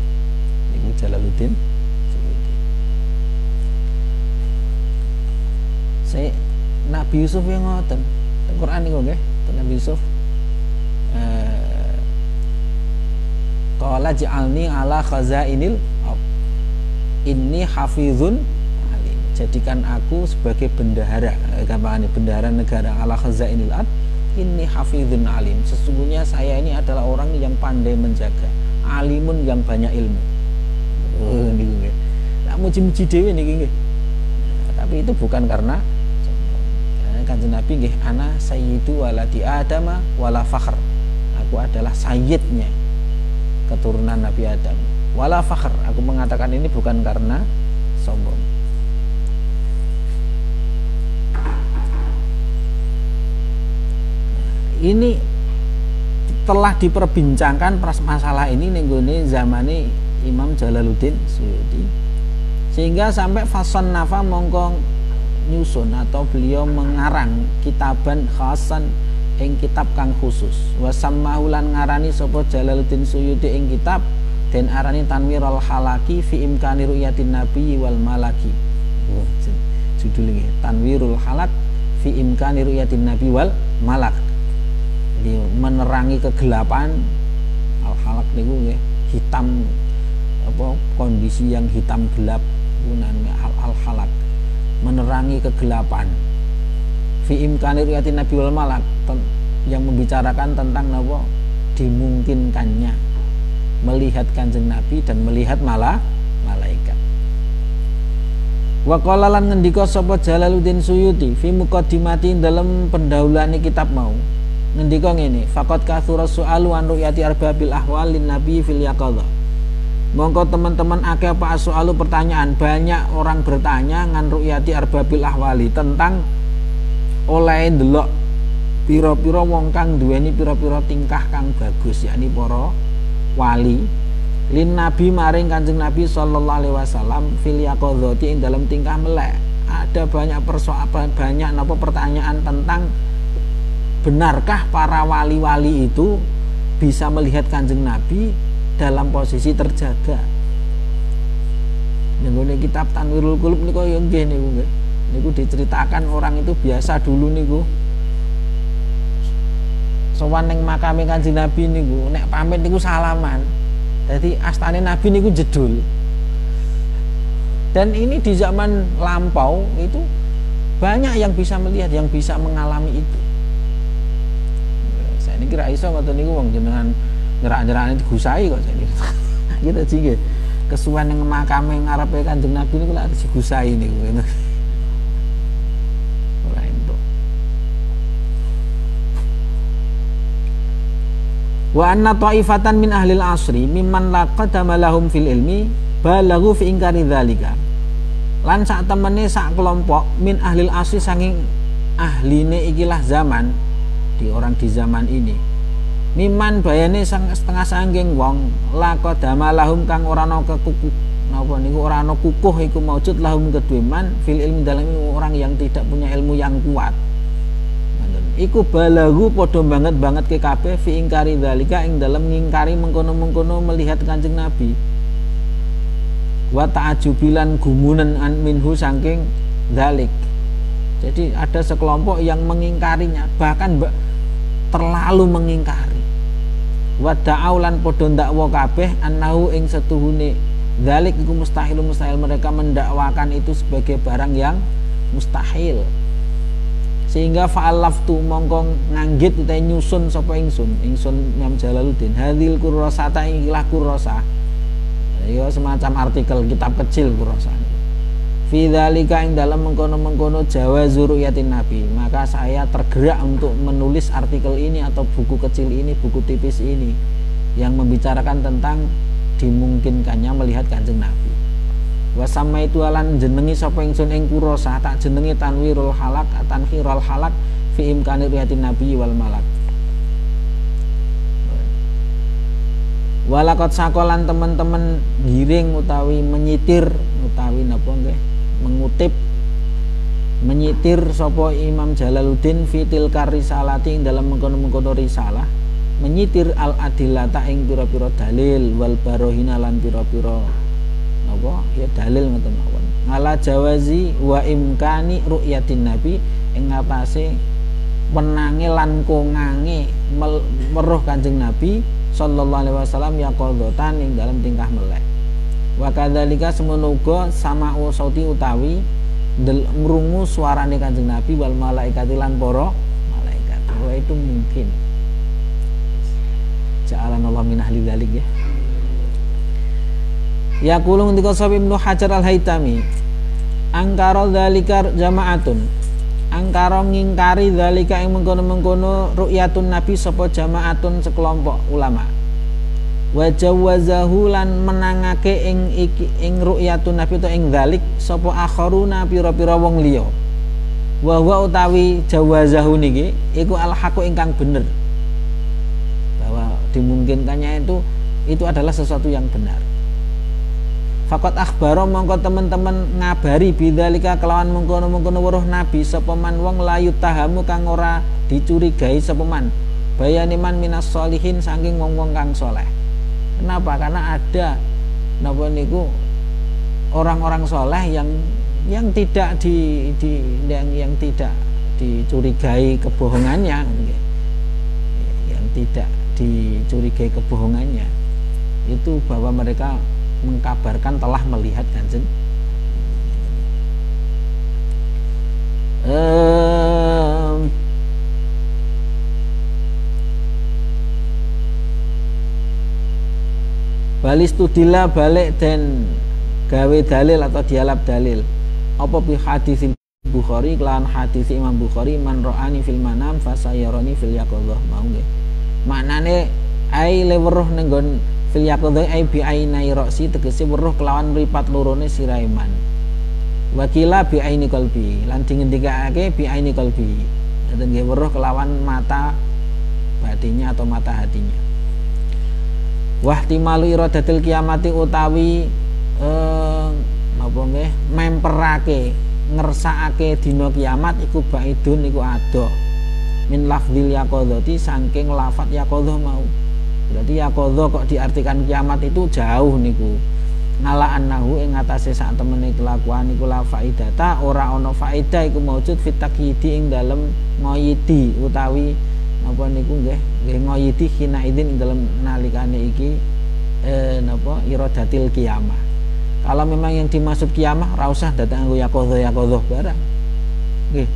Speaker 1: Niku Jalaluddin Suyuti. Nabi Yusuf yang ngoten. Teng Quran niku nggih, Nabi Yusuf qala ja'alni ala khazainil ard inni hafizun alim. Jadikan aku sebagai bendahara, gampangane bendahara negara, ala khazainil ard inni hafizun alim. Sesungguhnya saya ini adalah orang yang pandai menjaga, alimun yang banyak ilmu. Niku nggih. Lah muji-muji dhewe niki nggih. Tapi itu bukan karena Kanjeng Nabi nggih, ana sayyidu waladi adama wala fakhr. Aku adalah sayyidnya keturunan Nabi Adam. Wala fakhr. Aku mengatakan ini bukan karena sombong. Ini telah diperbincangkan masalah ini nenggone zamane Imam Jalaluddin Suyuti, sehingga sampai fason nafa mongkong nyusun atau beliau mengarang kitaban khasan ing kitab kang khusus. Wasammahulan ngarani sapa Jalaluddin Suyuti ing kitab den arani Tanwirul Halaki fi imkani ru'yatin nabi wal malaki. Judulnya Tanwirul Halak fi imkani ru'yatin nabi wal malak. Jadi menerangi kegelapan. Al-halak niku nggih hitam, apa kondisi yang hitam gelap, gunane al-halak, menerangi kegelapan. Fi imkani ru'yatin nabi wal malak, yang membicarakan tentang apa dimungkinkannya melihat Kanjeng Nabi dan melihat malaikat. Wa qala lan ngendika sapa Jalaluddin Suyuti fi muqaddimati dalam pendahuluane kitab mau, ngendika ngene, faqad katsura su'alu an ru'yati arbabil ahwal lin nabi fil yaqadha. Mongko teman-teman akeh apa soalu pertanyaan, banyak orang bertanya ngan ru'yati arbabil ahwali, tentang oleh ndelok pira-pira wong kang duweni pira-pira tingkah kang bagus, yakni para wali, lin nabi maring Kanjeng Nabi sallallahu alaihi wasallam fil yaqadhati ing dalam tingkah melek. Ada banyak pertanyaan tentang benarkah para wali-wali itu bisa melihat Kanjeng Nabi dalam posisi terjaga. Nenggone kitab Tanwirul Qulub niku ya nggih niku nggih. Niku diceritakan orang itu biasa dulu niku sowan ning makame Kanjeng Nabi niku nek pamit niku salaman. Jadi astane Nabi niku jedul. Dan ini di zaman lampau itu banyak yang bisa melihat, yang bisa mengalami itu. Saya ini kira iso ngoten niku wong jenengan nyerak-nyerakane digusai kok saya. Kita jige kesuwen ning makame ngarepe Kanjeng Nabi niku lak digusai niku. Ora entuk. Wa anna ta'ifatan min ahlil asri mimman laqadama lahum fil ilmi balaghu fi ingkari dzalika. Lan sak temene sak kelompok min ahlil asri saking ahline ikilah zaman, di orang di zaman ini, miman bayane setengah sangking wong laqadama lahum kang ora ana kekukuh napa niku ora ana kukuh iku maujud lahum kedue man fil ilmi dalam orang yang tidak punya ilmu yang kuat. Iku balagu podo banget ke kabeh fi ingkari dzalika ing dalam ngingkari mengkono-mengkono melihat Kanjeng Nabi. Wa ta'ajubilan gumunan an minhu saking dzalik. Jadi ada sekelompok yang mengingkarinya, bahkan terlalu mengingkari. Wa da'aulan podo ndakwa kabeh annahu ing setuhune dzalik iku mustahil, mereka mendakwakan itu sebagai barang yang mustahil. Sehingga fa'alaftu mongkong nganggit utawa nyusun sapa ingsun Imam Jalaluddin hadil kurrasata ikilah kurrasah, ya semacam artikel kitab kecil kurrasah. fi dzalika ing dalam mengkono-mengkono jawazu ru'yatin nabi, maka saya tergerak untuk menulis artikel ini atau buku kecil ini, buku tipis ini yang membicarakan tentang dimungkinkannya melihat Kanjeng Nabi. Wa samaitu lan jenengi sapa ingsun ing kurasa, tak jenengi tanwirul halak, tankhirul halak fi imkani ru'yatin nabi wal malak. Walakot sakolan teman-teman giring utawi menyitir utawi napa nggih mengutip menyitir sapa Imam Jalaluddin fitil karisalati ing dalam mengkono-mengkono risalah, menyitir al adillata ing pira-pira dalil wal barohina lan pira-pira napa ya dalil ngoten mawon ala jawazi wa imkani ru'yatin nabi ing ngatasé wenange lan kongange weruh Kanjeng Nabi sallallahu alaihi wasallam ya qadhatan ing dalam tingkah melek. Wa kadzalika semono uga sama'u sauti utawi ngrungu suarane Kanjeng Nabi wal malaikati lan para malaikat. Bahwa itu mungkin. Ja'alanallahu min ahli dzalik ya. Yaqulu ngendika sahib Ibnu Hajar Al-Haitami, angkara dzalika jama'atun. Angkara ngingkari dzalika ing mengkono-mengkono ru'yatun nabi sapa jama'atun sekelompok ulama. Wa jawazahu lan menangake ing ru'yatun nabi to ing dzalik sapa akharuna pira-pira wong liya. Wa huwa utawi jawazahu niki iku al-haqu ingkang bener. Bahwa dimungkinkannya itu adalah sesuatu yang benar. Faqat akhbaro mongko teman-teman ngabari bidzalika kelawan mengkono-mengkono weruh nabi sapa man wong layu tahamu kang ora dicurigai sapa man bayani man minas sholihin saking wong-wong kang saleh. Kenapa? Karena ada napa niku orang-orang saleh yang tidak yang tidak dicurigai kebohongannya, yang tidak dicurigai kebohongannya itu bahwa mereka mengkabarkan telah melihat Kanjeng balistudila balik dan gawe dalil atau dialab dalil apa bi hadis Bukhari kelawan hadis Imam Bukhari man ro'ani fil manam fasayarani fil yaqadhah mau nggih maknane ai le weruh ning nggon fil yaqadhah ai bi ainai roksi tegese weruh kelawan mripat lorone siraiman wakila bi aini qalbi lan dingendikake bi aini qalbi dan nggih weruh kelawan mata batinnya atau mata hatinya. Wahtimalu iradatil kiamati utawi napa nggih memperake ngersakake dina kiamat iku baidun iku ado min lafdzil yaqadhati saking lafat yaqadhah mau. Berarti yaqadhah kok diartikan kiamat itu jauh niku. Ngala annahu ing atase sak temene kelakuan iku la faidata ora ana faedah iku maujud fit takyidi ing dalem ngoyidi utawi napa niku nggih ngoyidi hina idzin ing dalem nalikane iki napa iradatil kiamah. Kalau memang yang dimaksud kiamah ra usah datang nggo yaqadhah barang. Nggih.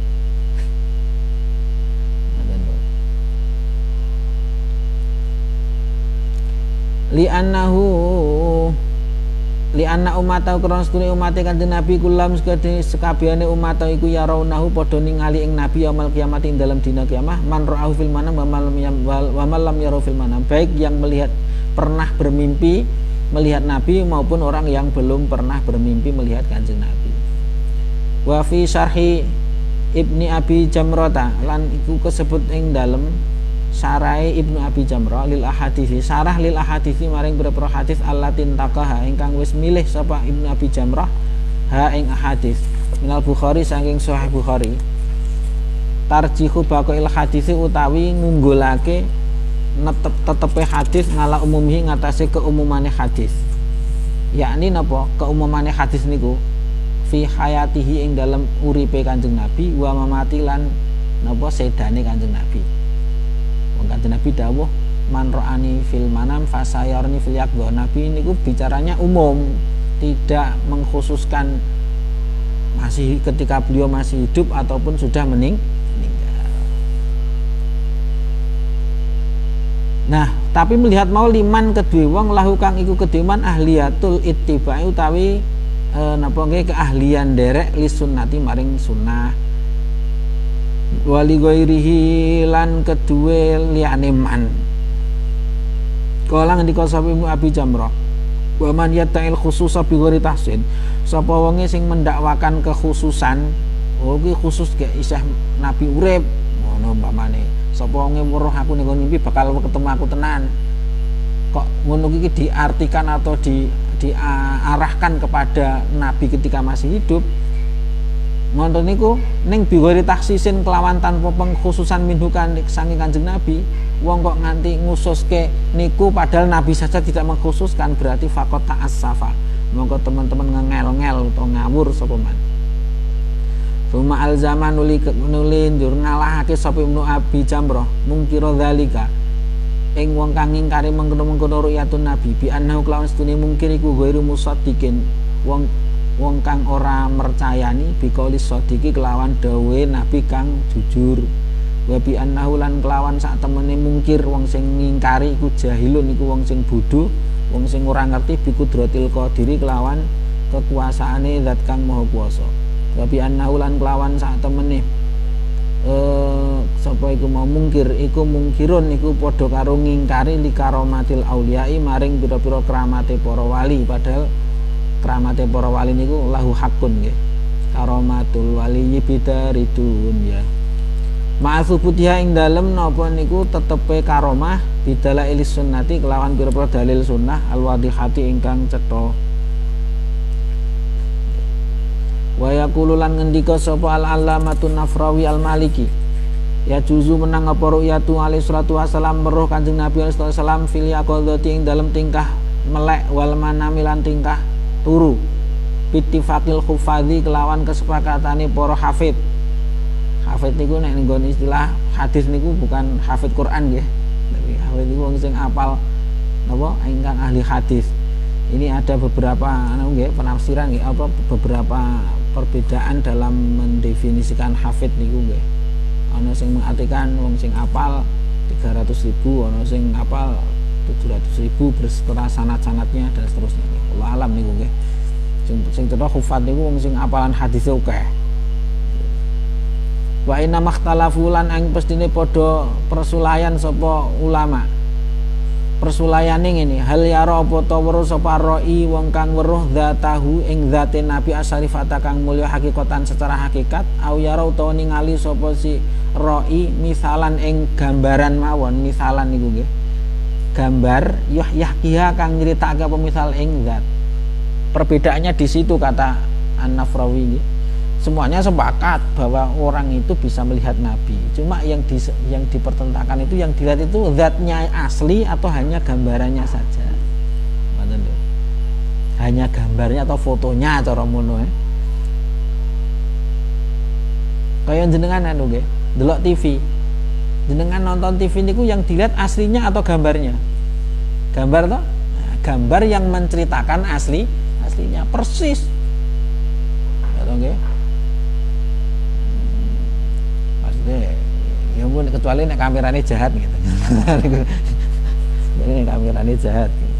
Speaker 1: Li'anna umatau krana sedune umate Kanjeng Nabi kulam sekabehane umatau iku ya raunahu padha ningali ing Nabi yaumul kiamat ing dalam dina kiamah man ra'ahu fil manam wa man lam yarahu fil manam, baik yang melihat pernah bermimpi melihat Nabi maupun orang yang belum pernah bermimpi melihat Kanjeng Nabi. Wa fi syarhi Ibni Abi Jamrata lan iku kesebut ing dalem sarai Ibnu Abi Jamrah lil ahaditsi sarah lil ahaditsi maring pira-pira hadis allatin taqaha ingkang wis milih sapa Ibnu Abi Jamrah ha ing ahadits minal Bukhari saking Sahih Bukhari tarjihu baqail haditsi utawi ngunggulake tetepe hadis ngala umumihi ngatasé keumumane hadis, yakni napa keumumane hadis niku fi hayatihi ing dalam uripe Kanjeng Nabi wa mamati lan napa sedane Kanjeng Nabi. Kanjeng Nabi dawuh man ra'ani fil manam fasayarni fil yaqdha. Nabi niku bicaranya umum, tidak mengkhususkan masih ketika beliau masih hidup ataupun sudah meninggal. Nah, tapi melihat mau liman kedue wong lahu kang iku kedue man ahliyatul ittiba'i utawi napa nggih keahlian derek li sunnati maring sunnah wali ghairihi lan kedue liyane man. Kala ngendika sapa Abi Jamrah wa man yata'il khususa bi ghairi tahsin, sapa wonge sing mendakwakan kekhususan, iki khusus gak isih nabi urip ngono umpamane. Sapa wonge weruh aku ning mimpi bakal ketemu aku tenan, kok ngono iki diartikan atau diarahkan kepada nabi ketika masih hidup, ngoten niku ning biwari taksisin kelawan tanpa pengkhususan minhukan saking Kanjeng Nabi. Wong kok nganti ngususke niku padahal Nabi saja tidak mengkhususkan, berarti faqat ta'assafa, monggo teman-teman ngengel-ngel utawa ngawur sapa man. Suma al zaman nuli ndur ngalahake sapa Ibnu Abi Jamrah mungkira dzalika ing wong kang ngingkari mengkono-mengkono ru'yatun Nabi bi annahu kelawan setune mungkir iku ghairu musaddiqin, wong kang ora mercayani biqauli shadiqi kelawan dawe Nabi kang jujur. Wa bi annahu lan kelawan sak temene mungkir wong sing ngingkari iku jahilun iku wong sing bodho, wong sing ora ngerti bi kudratil qadiri kelawan kekuasaane zat kang maha kuwasa. Wa bi annahu lan kelawan sak temene sapa iku mau mungkir iku mungkirun iku padha karo ngingkari li karomatil auliyai maring pira-pira kramate para wali, padahal kramate para wali niku lahu hakun nggih. Karomatul wali bidaridun ya. Ma'asubutiha ing dalem napa niku tetepe karomah bidala ilis sunnati kelawan pira-pira dalil sunnah al-wadihati ingkang cetha. Wa yaqulu lan ngendika sapa al-allamatun Nafrawi al-Maliki ya juzu menang apa ru'yatu alaihi salatu wasalam meruh Kanjeng Nabi alaihi salatu wasalam fil yaqadati ing dalem tingkah melek wal manami lan tingkah turu bittifaqil khufadhi kelawan kesepakatane para hafid. Hafid niku nek nggon istilah hadis niku bukan hafid Quran nggih. Tapi hafid niku wong sing apal napa ingkang ahli hadis. Ini ada beberapa nggih penafsiran nggih apa beberapa perbedaan dalam mendefinisikan hafid niku nggih. Ana sing mengartikan wong sing apal 300.000, ana sing apal 700.000 berserta sanad-sanadnya dan seterusnya. Allah alam niku nggih. Sing cetha hufad niku wong sing apalan hadis akeh. Wa inna makhtalafu lan ang pestine padha persulayan sapa ulama. Persulayane ngene, hal yara apa ta weruh sapa roi wong kang weruh zatahu ing zate Nabi asharifata kang mulya hakikatan secara hakikat, au yara utawa ningali sapa si roi misalan ing gambaran mawon, misalan niku nggih. Gambar yahkiha kang nyritake apa misal ing zat. Perbedaannya di situ kata An-Nafrawi nggih. Semuanya sepakat bahwa orang itu bisa melihat Nabi. Cuma yang dipertentangkan itu yang dilihat itu zatnya asli atau hanya gambarannya saja. Hanya gambarnya atau fotonya cara mono Kayak jenengan anu nggih, delok TV. Jenengan nonton TV niku yang dilihat aslinya atau gambarnya? Gambar toh? Nah, gambar yang menceritakan aslinya persis. Ya nggih. Ya pun kecuali nek kamerane jahat gitu. Ini kamerane jahat gitu.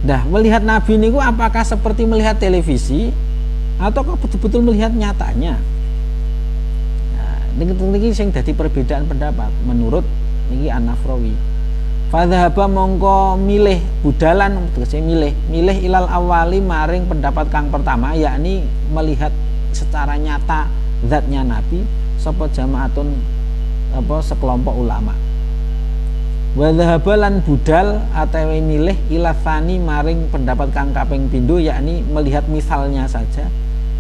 Speaker 1: Dah melihat Nabi niku apakah seperti melihat televisi ataukah betul-betul melihat nyatanya? Nah, niki sing dadi perbedaan pendapat menurut niki An-Nafrawi. Fadhaba mongko milih budalan tegese milih ilal awali maring pendapat kang pertama, yakni melihat secara nyata zatnya Nabi sapa jamaatun apa sekelompok ulama. Wa dhahabalan budal atawi milih ilafani maring pendapat kang kaping pindho, yakni melihat misalnya saja.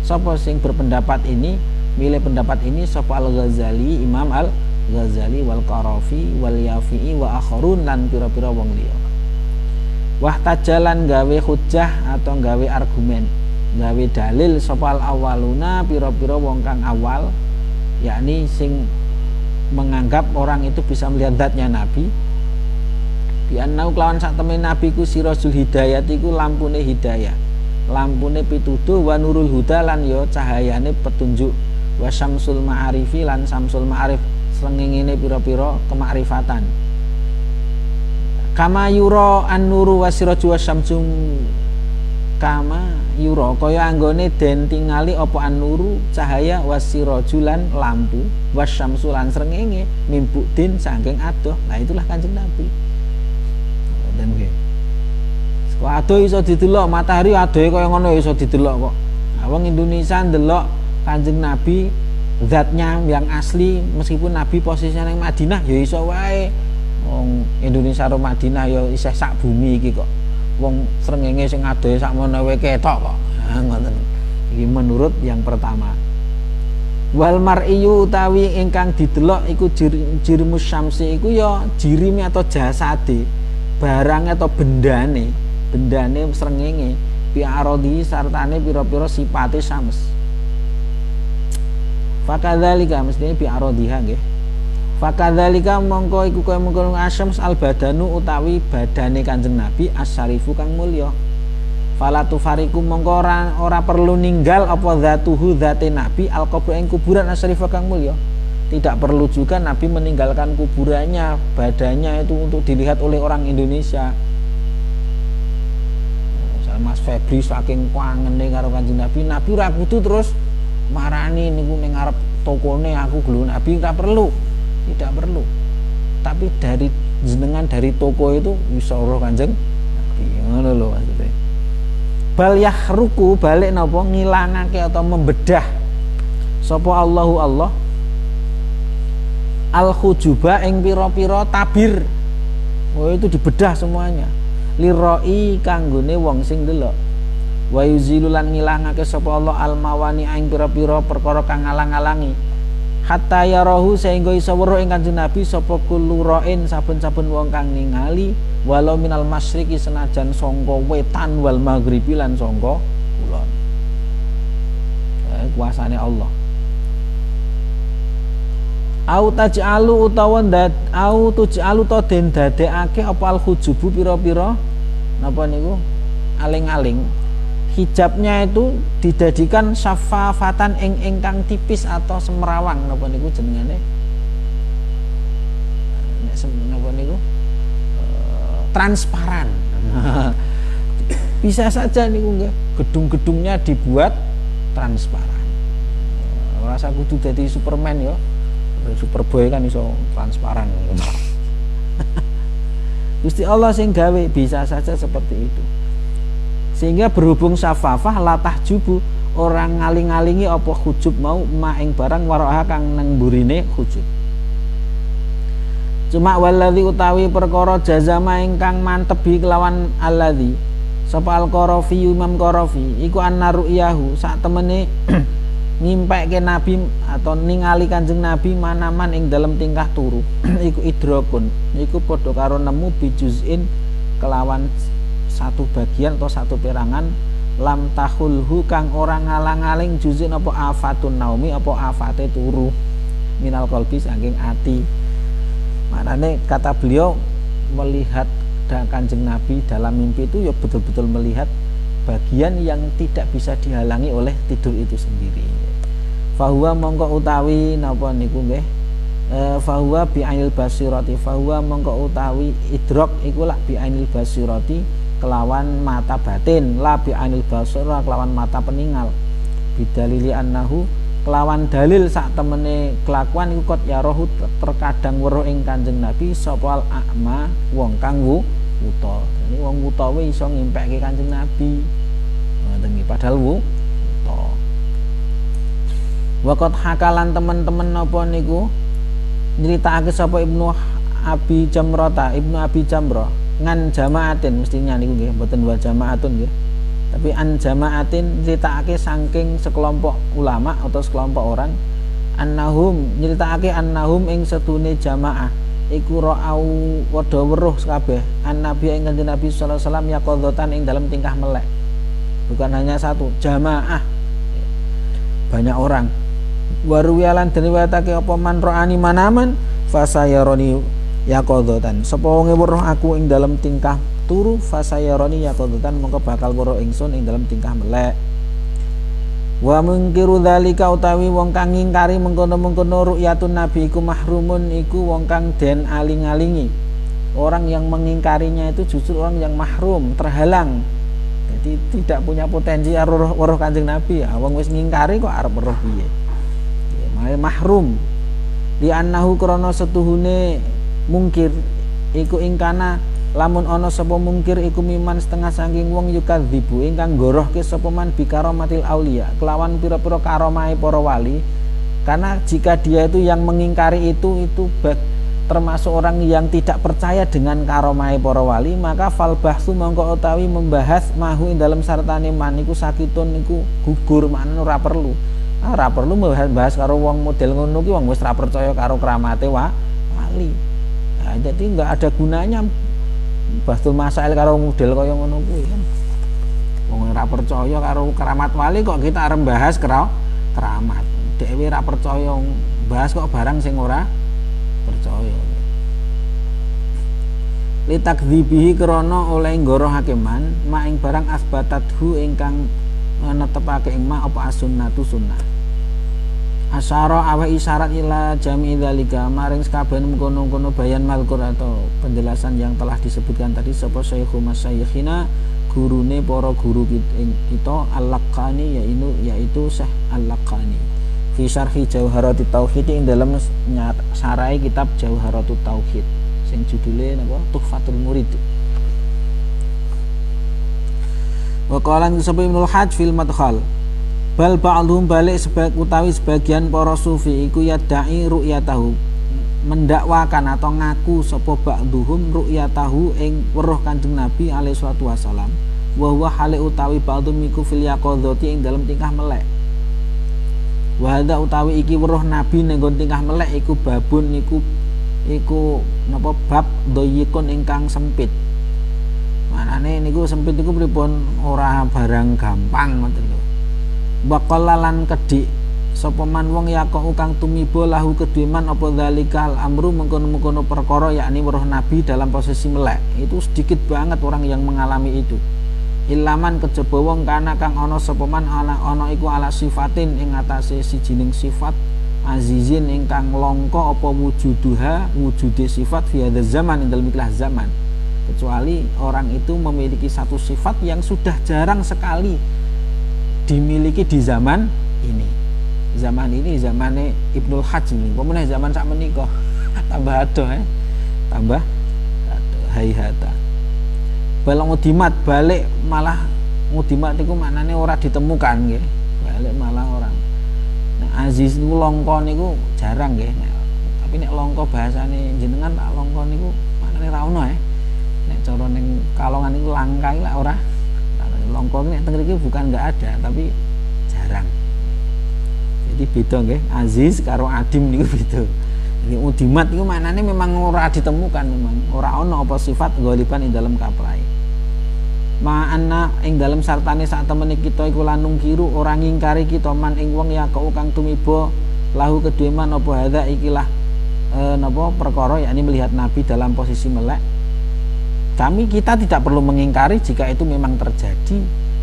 Speaker 1: Sapa sing berpendapat ini milih pendapat ini sapa Al-Ghazali, Imam Al-Ghazali wal Qarafi wal Yafi'i wa akharun lan pira-pira wong liya. Wahtajalan gawe hujjah atau gawe argumen, gawe dalil sopal awaluna pira-pira wong kang awal, yakni sing menganggap orang itu bisa melihat zatnya Nabi. Bi annau kelawan sak temen Nabi ku sirajul hidayah iku lampune hidayah, lampune pituduh, wa nurul huda lan ya cahayane petunjuk, wa syamsul ma'arifi lan samsul ma'arif srengenge pira-pira kemakrifatan. Kama yura an-nuru wasiraju wasyamsum, kama yura kaya anggone den tingali apa an-nuru cahaya wasiraju lan lampu wasyamsu lan srengenge mimbuk din saking adoh. Nah itulah Kanjeng Nabi. Dan nggih. Kok adoh iso didelok, matahari adohe kaya ngono iso didelok kok. Nah, wong Indonesia ndelok Kanjeng Nabi zatnya yang asli, meskipun Nabi posisinya ning Madinah ya iso wae. Wong Indonesia karo Madinah ya isih sak bumi iki kok. Wong srengenge sing adohe sakmono wae ketok kok. Nah, ngoten. Iki menurut yang pertama. Wal mar'iyu utawi ingkang didelok iku jirimus syamsi iku ya jirimi atau jasade, barang atau bendane srengenge bi arodi sartane pira-pira sipate syams. Fakadzalika mestine bi arodiha nggih. Fakadzalika mongko iku kaya mengkono asyams al badanu utawi badane Kanjeng Nabi asyarifu kang mulya. Fala tufariku mongko ora perlu ninggal apa zatuhu zate Nabi al qabr ing kuburan asyarifu kang mulya. Tidak perlu juga Nabi meninggalkan kuburannya, badannya itu untuk dilihat oleh orang Indonesia. Mas Febri saking kangene karo Kanjeng Nabi, Nabi ora kudu terus marani niku ning ngarep tokone aku gelo Nabi ora perlu. Tidak perlu. Tapi dari jenengan dari toko itu bisa roh Kanjeng Nabi. Ngono lho maksudnya. Bal yahruku balik napa ngilangake atau membedah sapa Allahu Allah al khujuba ing pira-pira tabir. Oh itu dibedah semuanya. Liroi kanggone wong sing delok. Wa yuzilulan ngilangake sapa Allah al mawani ing pira-pira perkara kang ngalang-alangi. Hatta yarahu sehingga iso weruh ing Kanjeng Nabi sapa kulurain saben-saben wong kang ningali walau minal masyriqi senajan sangka wetan wal maghribi lan sangka kulon. Kuasane Allah. Au taj'alu utawa au tuj'alu ta den dadekake apa al khujubu pira-pira napa niku aling-aling. Hijabnya itu dijadikan syafafatan ingkang tipis atau semrawang napa niku jenengane napa niku transparan. Bisa saja niku nggih gedung-gedungnya dibuat transparan. Rasa kudu dadi Superman ya. Superboy kan iso transparan. Gusti Allah sing gawe bisa saja seperti itu. Sehingga berhubung syafafah latah jubu orang ngaling-alingi apa khujub mau maing barang waroha kang nang burine khujub. Cuma waladhi utawi perkara jazama ingkang mantebi kelawan alladhi sapa al-Qarafi Imam Qarafi iku annaruyahu sak temene ngimpekke Nabi atau ningali Kanjeng Nabi manaman ing dalam tingkah turu iku idrakun iku padha karo nemu bijuzin kelawan satu bagian atau satu perangan lam tahulhu kang orang ngalang-aling juzin apa afatun naumi apa afate turu minal qalbi saking ati. Maknane kata beliau melihat Kanjeng Nabi dalam mimpi itu ya betul-betul melihat bagian yang tidak bisa dihalangi oleh tidur itu sendiri. Fahuwa mongko utawi napa niku nggih fahuwa bi ainil basirati fahuwa mongko utawi idrok iku lak bi ainil basirati kelawan mata batin la bi anil basara kelawan mata peningal bidalili annahu kelawan dalil sak temene kelakuan iku kot ya rohu terkadang weruh ing Kanjeng Nabi sapa al a'ma wong kang wuta. Ini wong wuta wae iso ngimpekke Kanjeng Nabi. Ngoten iki padahal wuta. Waqat hakalan teman-teman napa niku nyritakake sapa Ibnu Abi Jamrah ngan jamaatin mestinya niku nggih mboten wa jamaatun nggih. Tapi an jamaatin nyritakake saking sekelompok ulama atau sekelompok orang annahum nyritakake annahum ing setune jamaah iku ra'au padha weruh kabeh annabi ing Kanjeng Nabi sallallahu alaihi wasallam yaqadzatan ing dalam tingkah melek. Bukan hanya satu, jamaah. Banyak orang. Waruwialan diriwayatake apa man ra'ani manaman fasayaroni yaqadzatan. Sapa wong weruh aku ing dalam tingkah turu fasayaroni yaqadzatan mongko bakal weruh ingsun ing dalam tingkah melek. Wa mungkiru dzalika utawi wong kang ngingkari mengkono-mengkono ru'yatun nabi iku mahrumun iku wong kang den aling-alingi Orang yang mengingkarinya itu justru orang yang mahrum, terhalang. Jadi tidak punya potensi weruh Kanjeng Nabi. Ya, wong wis ngingkari kok arep weruh piye? Ya, mahrum. Li annahu krana setuhune mungkir iku ingkana lamun ana sapa mungkir iku miman setengah saking wong yukadzibu ingkang gorohke sapa man bikaromatil aulia kelawan pira-pira karomahe para wali. Karena jika dia itu yang mengingkari itu termasuk orang yang tidak percaya dengan karomai para wali, maka fal bahsu mongko utawi membahas mahu ing dalam sartane man iku sakitun iku gugur, maknane ora perlu. Ora perlu bahas karo wong model ngono ki wong wis ora percaya karo kramate wali. Nah, jadi enggak ada gunanya bahsul masail karo model kaya ngono kuwi kan. Wong ora percaya karo keramat wali kok kita arep bahas keramat. Dhewe ora percaya bahas kok barang sing ora percaya. Litakdzibihi krana oleh nggorohake man maing barang asbatathu ingkang netepake ing ma apa as-sunnatu sunnah. Asyara awa isyarat ila jami' dzalika maring sekaben mengkono-kono bayan malkur atau penjelasan yang telah disebutkan tadi sapa Syekhu Masyayikhina gurune para guru kita Al-Laqani yaitu Syekh Al-Laqani fi syarhi Jauharatut Tauhid ing dalam sarai kitab Jauharatut Tauhid sing judule napa Tuhfatul Murid. Wa qala Ibnul Hajj fil Madkhal bal ba'dhum balik sebagian para sufi iku yadai ru'yatahu mendakwakan atau ngaku sapa ba'dhum ru'yatahu ing weruh Kanjeng Nabi alaihi salatu wasalam wa huwa hale utawi ba'dhum iku fil yaqadzati ing dalem tingkah melek. Wa hadza utawi iki weruh Nabi ning tingkah melek iku babun iku napa bab doyikun ingkang sempit. Manane niku sempit iku pripun ora barang gampang ngoten lho. Baqala lan kedik sapa man wong yaqo kang tumiba lahu kedue man apa zalikal amru mengkono-mengkono perkara yakni weruh Nabi dalam posisi melek. Itu sedikit banget orang yang mengalami itu. Ilaman kejaba wong kana kang ana sapa man ana iku ala sifatin ing atase sijining sifat azizin ingkang langka apa wujude sifat fi hadzal zaman ing dalem ikhlas zaman. Kecuali orang itu memiliki satu sifat yang sudah jarang sekali dimiliki di zaman ini. Zaman ini zamane Ibnul Hajj ini. Pemenang zaman sak menika tambah adoh tambah adoh hayhata. Bal ngudimat balik malah ngudimat iku maknane ora ditemukan nggih. Balik malah orang. Nah, aziz niku langka niku jarang nggih. Tapi nek langka bahasane jenengan tak langka niku maknane ra ono Nek cara ning Kalongan niku langka iki lak ora. Longkong nek teng mriki bukan enggak ada tapi jarang. Jadi beda nggih, aziz karo adim niku beda. Jadi udimat niku maknane memang ora ditemukan, memang ora ana apa sifat ghaliban ing dalam kaprahe. Ma'anna ing dalam sartane sak temene kita iku lanung kiru ora ngingkari kita man ing wong ya kang tumiba lahu kedue man apa hadza ikilah napa perkara yakni melihat Nabi dalam posisi melek. Kita tidak perlu mengingkari jika itu memang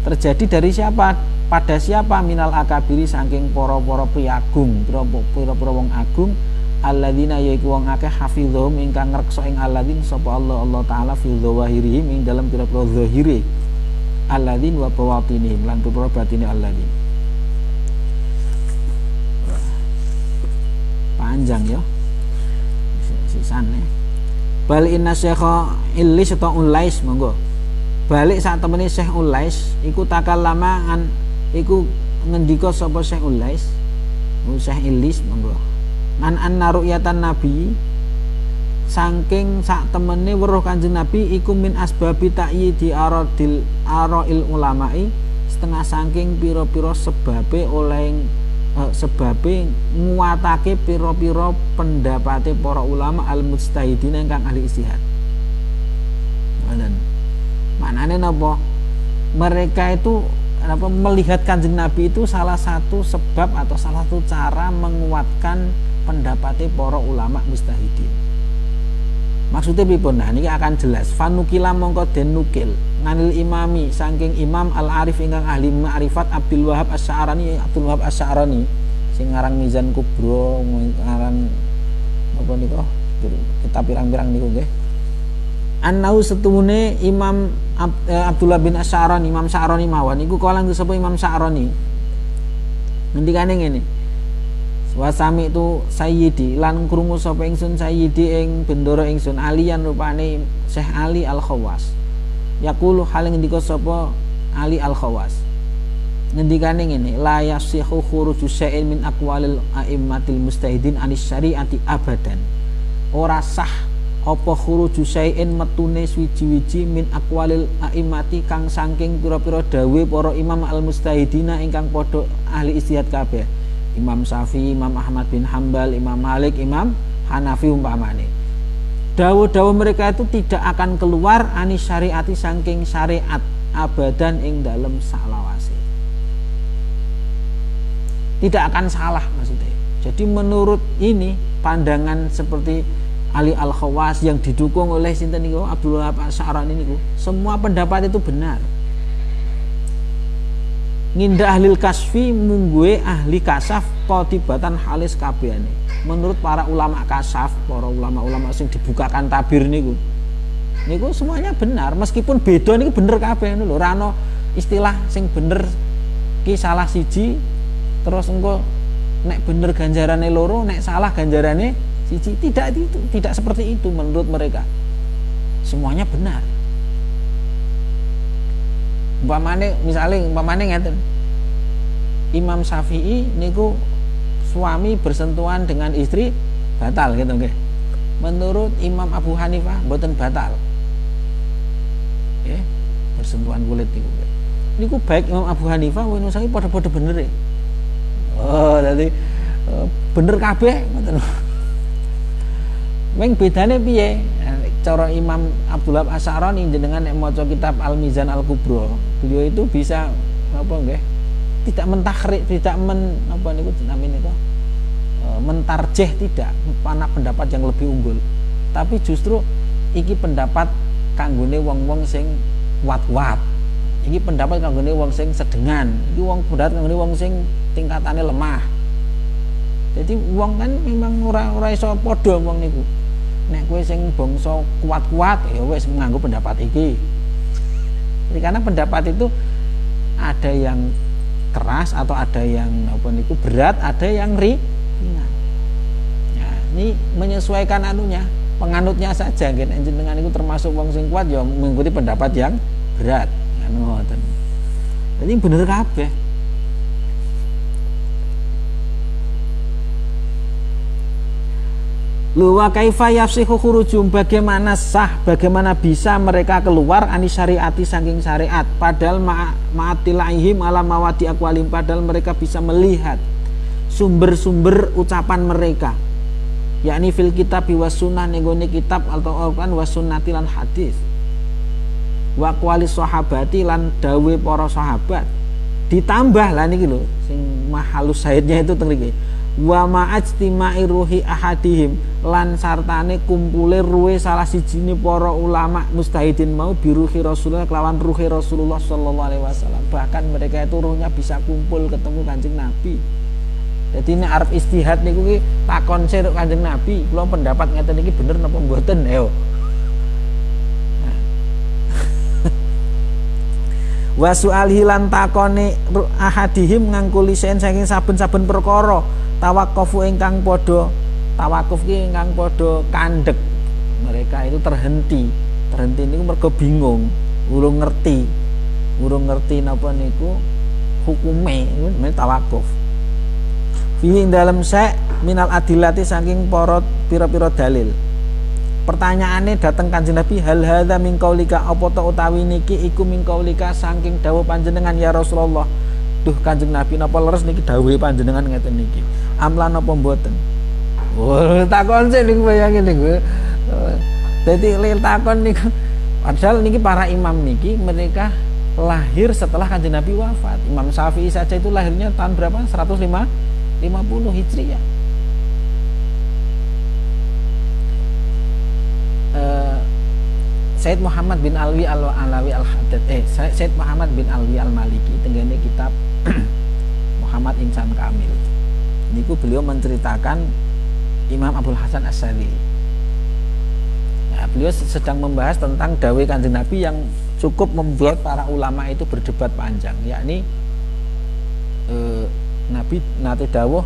Speaker 1: terjadi dari siapa, pada siapa minal akabiri saking poro-poro priagung pira-pira wong agung alladzina yaiku wong akeh hafizhum ingkang ngreksa ing alladzin sapa Allah taala fi dzawahirihim ing dalam pira-pira zahire alladzin wa bawatinihim lan pira-pira batine alladzin. Panjang ya sisane. Balik inna Syekha Ilis atau Ulais monggo. Balik saat temene Syekh Ulais iku takallama iku ngendika sapa Syekh Ulais. Syekh Ilis monggo. An ru'yatan Nabi saking sak temene weruh Kanjeng Nabi iku min asbabi ta'yidi arail ulama'i setengah saking pira-pira sebabe oleh sebabe nguatake pira-pira pendapate para ulama al-mujtahidin ingkang ahli ijtihad. Ngoten. Maknane napa? Mereka itu melihat Kanjeng Nabi itu salah satu sebab atau salah satu cara menguatkan pendapate para ulama mujtahidin. Maksudnya pripun? Nah niki akan jelas. Fanukila mongko den nukil nganil imami saking Imam Al-Arif ingkang ahli ma'rifat Abdul Wahab Asy-Sya'rani sing ngarang Mizan Kubra, ngarang apa niku kitab pirang-pirang niku nggih. Annau setune Imam Abdullah bin Asy'arani, Imam Sya'rani mawon iku kala sapa Imam Sya'rani ngendikane ngene. Wasami itu sayyidi lan krungu sapa ingsun sayyidi ing bendoro ingsun aliyan rupane Syekh Ali Al-Khawas. Yaqulu hal ngendika sapa Ali Al-Khawas. Ngendikane ngene, la yasihu khuruju syai'in min aqwalil a'immatil mustahidin anis syari'ati abadan. Ora sah apa khuruju syai'in metune swiji-wiji min aqwalil a'immati kang saking pira-pira dawuh para imam al-mustahidina ingkang padha ahli ijtihad kabeh. Imam Syafi'i, Imam Ahmad bin Hambal, Imam Malik, Imam Hanafi umpamane. Dawuh-dawuh mereka itu tidak akan keluar anis syariati saking syariat abadan ing dalem salawase. Tidak akan salah maksudnya. Jadi menurut ini pandangan seperti Ali Al-Khawas yang didukung oleh sinten niku Abdullah Asy'arani niku, semua pendapat itu benar. Ngindah ahlil kasfi mungguhe ahli kasaf qatibatan halis kabehane. Menurut para ulama kasaf, para ulama-ulama sing dibukakan tabir niku semuanya benar, meskipun beda niku bener kabeh lho, ora ana istilah sing bener ki salah siji terus engko nek bener ganjarane loro, nek salah ganjarane siji. Tidak seperti itu menurut mereka. Semuanya benar. Umpamane ngeten. Imam Syafi'i niku suami bersentuhan dengan istri batal gitu nggih. Menurut Imam Abu Hanifah mboten batal. Nggih, bersentuhan kulit niku baik Imam Abu Hanifah Imam Syafi'i padha-padha bener. Oh, dadi bener kabeh ngoten. Wing bedane piye? Cara Imam Abdullah Asy'arani jenengan nek maca kitab Al-Mizan Al-Kubra, beliau itu bisa apa nggih? Tidak mentakhrij, tidak mentarjih, tidak mana pendapat yang lebih unggul. Tapi justru iki pendapat kanggone wong-wong sing kuat-kuat. Iki pendapat kanggone wong sing sedengan. Iki pendapat kanggone wong sing tingkatane lemah. Jadi wong kan memang ora iso padha wong niku. Nek kowe sing bangsa kuat-kuat ya wis nganggo pendapat iki. Jadi karena pendapat itu ada yang keras atau ada yang berat, ada yang ringan. Ya, ini menyesuaikan anunya, penganutnya saja. Jenengan itu termasuk wong sing kuat ya mengikuti pendapat yang berat. Ngoten. Jadi bener kabeh. Luwa kaifa yafsihu khurujum, bagaimana sah, bagaimana bisa mereka keluar anis syariati saking syariat, padahal ma'atilaihim ala mawadi aqwalim, padahal mereka bisa melihat sumber-sumber ucapan mereka, yakni fil kitab was sunnah, nenggone kitab atau Al-Qur'an was sunnati lan hadis, wa aqwali sahabati lan dawe para sahabat, ditambah lah niki lho sing mahalus saidnya itu teng mriki, wa ma'ajtima'i ruhi ahadihim lan sartane kumpule ruhe salah sijine para ulama mustahidin mau biruhi Rasulullah kelawan ruhi Rasulullah sallallahu alaihi wasallam. Bahkan mereka itu ruhnya bisa kumpul ketemu Kanjeng Nabi. Jadi nek arep istihad niku ki takon sik Kanjeng Nabi, kula pendapat ngeten iki bener napa mboten ayo. Wa su'alhi lan takone ahadihim ngangkuli sen saking saben-saben perkara tawakufu ingkang padha tawakuf ki ingkang padha kandhek. Mereka itu terhenti niku mergo bingung, urung ngerti napa niku hukume tawakuf. Fi dalam sa minal adillati saking para pira-pira dalil. Pertanyaannya datang Kanjeng Nabi, hal hadza min qaulika, apa ta utawi niki iku min qaulika saking dawuh panjenengan ya Rasulullah. Duh Kanjeng Nabi napa leres niki dawuhe panjenengan ngeten niki. Amlan apa mboten? Oh, takon sik niku bayangin niku. Dadi takon niku. Padahal niki para imam niki mereka lahir setelah Kanjeng Nabi wafat. Imam Syafi'i saja itu lahirnya tahun berapa? 150 Hijriah. Said Muhammad bin Alwi al-Alawi al-Haddad Said Muhammad bin Alwi al-Maliki tenggene kitab Muhammad Insan Kamil niku beliau menceritakan Imam Abdul Hasan As-Sadili. Nah, beliau sedang membahas tentang dawuh Kanjeng Nabi yang cukup membuat para ulama itu berdebat panjang, yakni Nabi nate dawuh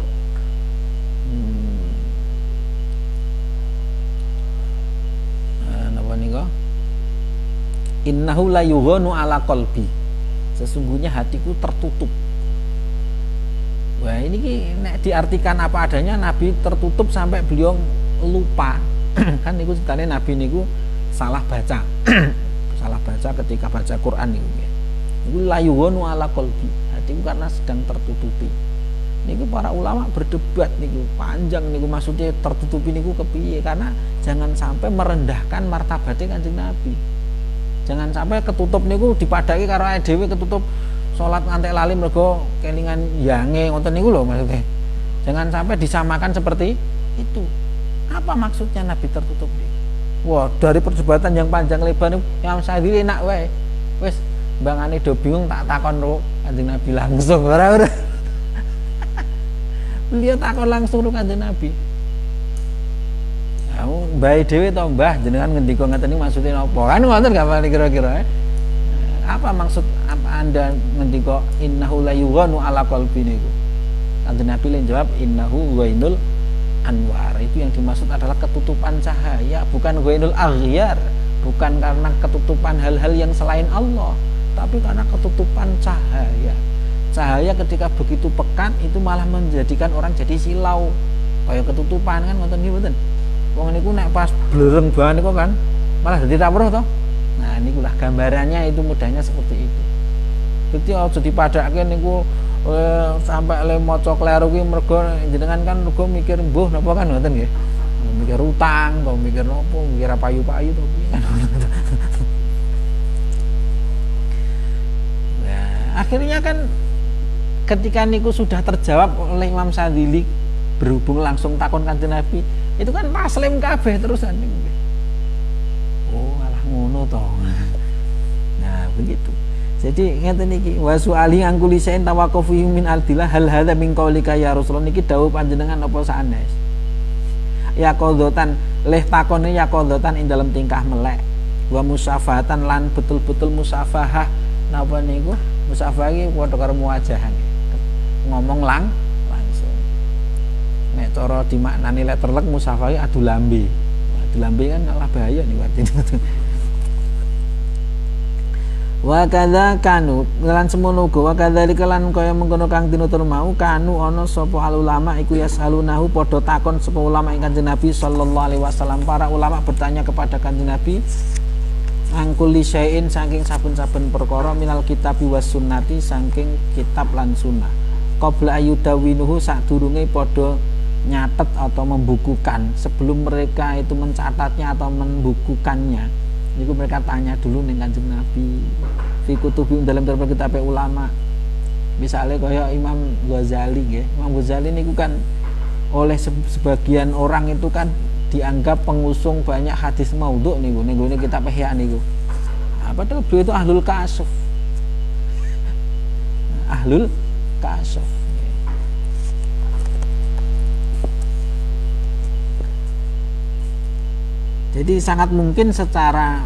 Speaker 1: napa nika, innahu la yughanu ala qalbi, sesungguhnya hatiku tertutup. Wah ini nek diartikan apa adanya, Nabi tertutup sampai beliau lupa kan niku ceritanya Nabi niku salah baca salah baca ketika baca Quran niku la yughanu ala qalbi, hatiku karena sedang tertutupi. Niku para ulama berdebat niku panjang niku, maksudnya tertutupi niku kepiye, karena jangan sampai merendahkan martabatnya Kanjeng Nabi. Jangan sampai ketutup niku dipadaki karo awake dhewe, ketutup salat ngantek lali mergo kelingan yange ngoten niku lho maksudnya. Jangan sampai disamakan seperti itu. Apa maksudnya Nabi tertutup niku? Wah, dari perdebatan yang panjang lebar niku Imam Syadzili enak wae. Wis mbangane do bingung tak takon karo Kanjeng Nabi langsung ora. Beliau takon langsung karo Kanjeng Nabi. Kamu mbae dhewe to Mbah jenengan ngendika ngeten iki maksudnya napa? Kan ngoten gak paling kira-kira. Apa maksud apa Anda ngendika innahu la yughanu ala qalbi niku? Kanjeng Nabilen jawab innahu ghainul anwar. Itu yang dimaksud adalah ketutupan cahaya, bukan ghainul aghyar, bukan karena ketutupan hal-hal yang selain Allah, tapi karena ketutupan cahaya. Cahaya ketika begitu pekat itu malah menjadikan orang jadi silau, kayak ketutupan kan ngoten niku mboten. Wong niku nek pas blereng banget niku kan malah dadi rawuh to. Nah niku lah gambarannya, itu mudahnya seperti itu. Jadi aja dipadake niku sampai le maca kleru kuwi mergo jenengan kan mergo mikir mbuh napa kan ngoten nggih. Mikir utang, to mikir napa, mikir payu-payu to piye kan. Nah, akhirnya kan ketika niku sudah terjawab oleh Imam Syadzili berhubung langsung takon Kanjeng Nabi, itu kan taslim kabeh terusan. Oh, alah ngono to. Nah, begitu. Jadi ngeten iki wa su'ali angkuli sain tawaqufi min aldillah hal hadza min qaulika ya Rasulullah, niki dawuh panjenengan apa sanes. Ya qadhotan leh takone ya qadhotan ing dalam tingkah melek. Wa musafahatan lan betul-betul musafahah. Napa niku? Musafahah iki padha karo muwajahan. Ngomong langsung. Nek cara dimaknani lek terlek musafahah adu lambe. Adu lambe kan malah bahaya nih artine. Wa kadza kanu lan semono uga wa kadzalika lan kaya mengkono kang tinutur mau kanu ana sapa al ulama iku yasalunahu padha takon sapa ulama ing Kanjeng Nabi sallallahu alaihi wasallam. Para ulama bertanya kepada Kanjeng Nabi angkuli syai'in saking saben-saben perkara minal kitabi was sunnati saking kitab lan sunnah. Qabla ayudawinuhu sadurunge padha nyatet atau membukukan, sebelum mereka itu mencatatnya atau membukukannya. Niku mereka tanya dulu ning Kanjeng Nabi fi kutubi dalam beberapa kitab ulama. Misalnya kaya Imam Ghazali nggih. Imam Ghazali niku kan oleh sebagian orang itu kan dianggap pengusung banyak hadis maudhu niku ning gone kitab Ihya niku. Padahal beliau itu ahlul kasyaf. Ahlul kasyaf. Jadi sangat mungkin secara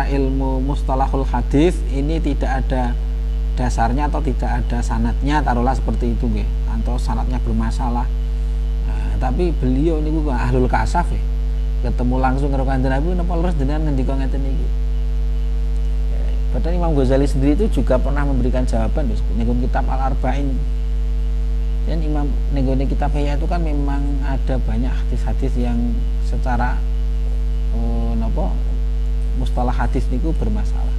Speaker 1: ilmu mustalahul hadis ini tidak ada dasarnya atau tidak ada sanadnya, taruhlah seperti itu nggih, atau sanadnya bermasalah. Nah, tapi beliau niku ahlul kasaf ya. Ketemu langsung karo Kanjeng Nabi napa leres jenengan ngendika ngeten iki. Padahal Imam Ghazali sendiri itu juga pernah memberikan jawaban ning kitab Al-Arba'in. Dan Imam ning kitab Ihya itu kan memang ada banyak hadis-hadis yang secara mustalah hadis niku bermasalah,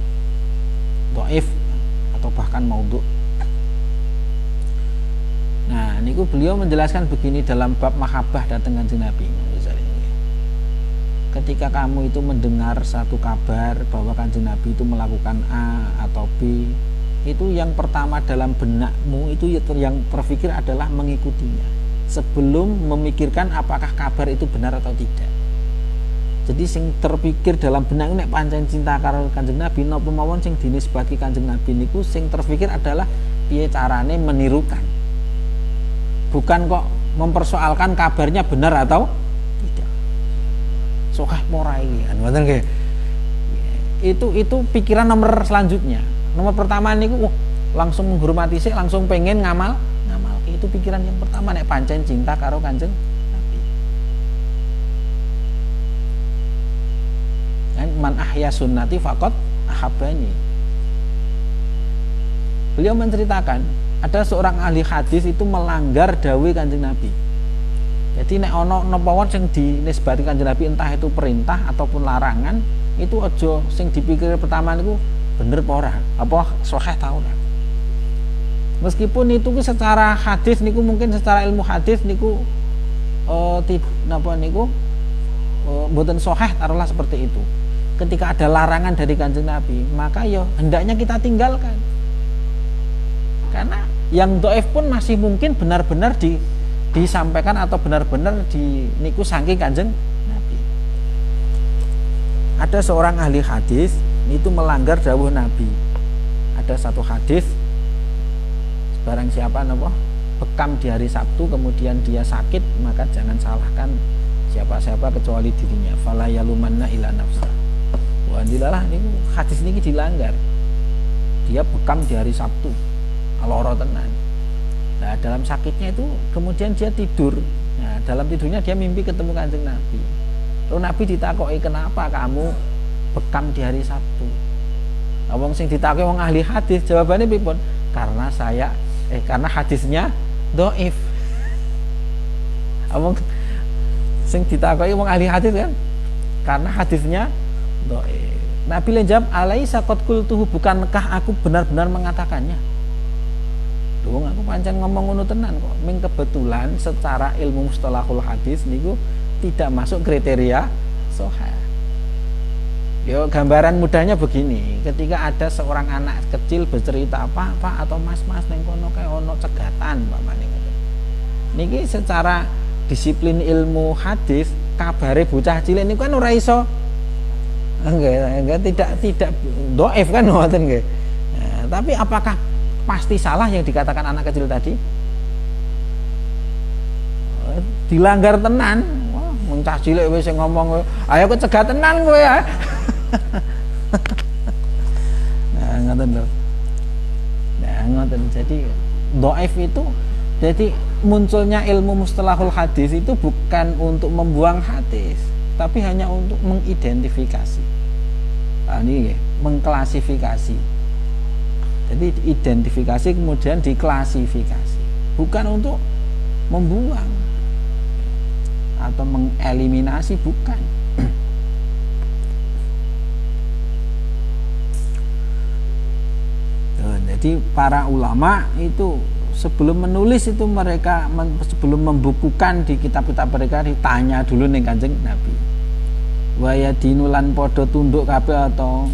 Speaker 1: dhaif atau bahkan maudhu. Nah, niku beliau menjelaskan begini dalam bab mahabbah datang Kanjeng Nabi. Ketika kamu itu mendengar satu kabar bahwa Kanjeng Nabi itu melakukan A atau B, itu yang pertama dalam benakmu itu yang terfikir adalah mengikutinya sebelum memikirkan apakah kabar itu benar atau tidak. Jadi sing terpikir dalam benak nek pancen cinta karo Kanjeng Nabi napa mawon sing dinisbati Kanjeng Nabi niku sing terpikir adalah piye carane menirukan. Bukan kok mempersoalkan kabarnya benar atau tidak. sokeh ora iki kan ngoten nggih. Itu pikiran nomor selanjutnya. Nomor pertama niku langsung menghormati sik, langsung pengen ngamal. Itu pikiran yang pertama nek pancen cinta karo Kanjeng Nabi. Kan man ahya sunnati faqad ahabbani. Beliau menceritakan ada seorang ahli hadis itu melanggar dawuh Kanjeng Nabi. Jadi nek ana napa wae sing dinisbati Kanjeng Nabi entah itu perintah ataupun larangan, itu aja sing dipikir pertama niku bener apa ora, apa sahih ta ora. Meskipun itu secara hadis niku mungkin secara ilmu hadis niku mboten sahih taruhlah seperti itu. Ketika ada larangan dari Kanjeng Nabi, maka ya hendaknya kita tinggalkan. Karena yang dhaif pun masih mungkin benar-benar disampaikan atau benar-benar niku saking Kanjeng Nabi. Ada seorang ahli hadis itu melanggar dawuh Nabi. Ada satu hadis, barang siapa napa bekam di hari Sabtu kemudian dia sakit, maka jangan salahkan siapa-siapa kecuali dirinya. Fala yalumanna ila nafsa. Wah, dilalah niku hadis niki dilanggar. Dia bekam di hari Sabtu, lara tenan. Nah, dalam sakitnya itu kemudian dia tidur. Nah, dalam tidurnya dia mimpi ketemu Kanjeng Nabi. Lalu Nabi ditakoki, "Kenapa kamu bekam di hari Sabtu?" Wong sing ditakoki wong ahli hadis, jawabannya pripun? Karena hadisnya dhaif. Wong sing ditakoki wong ahli hadis kan? Karena hadisnya dhaif. Nabi menjawab, "Alaisa qad qultuhu, bukankah aku benar-benar mengatakannya?" Wong aku pancen ngomong ngono tenan kok. Ming kebetulan secara ilmu mustalahul hadis niku tidak masuk kriteria sahih. Yo, gambaran mudahnya begini, ketika ada seorang anak kecil bercerita Pak atau Mas ning kono kae ono cegatan umpamane ngoten. Niki secara disiplin ilmu hadis, kabare bocah cilik niku kan ora iso tidak dhaif kan ngoten nggih. Nah, tapi apakah pasti salah yang dikatakan anak kecil tadi? Dilanggar tenan. Wah, muncah cilik wis ngomong, "Ayo kecegat tenan kowe ya." Nah, ngoten lho. Nah, ngoten. Jadi dhaif itu, jadi munculnya ilmu mustalahul hadis itu bukan untuk membuang hadis, tapi hanya untuk mengidentifikasi. Nah, ini mengklasifikasi. Jadi identifikasi kemudian diklasifikasi, bukan untuk membuang atau mengeliminasi, bukan. Jadi para ulama itu sebelum menulis itu mereka sebelum membukukan di kitab-kitab mereka ditanya dulu ning Kanjeng Nabi. Wa yadinulan padha tunduk kabeh atau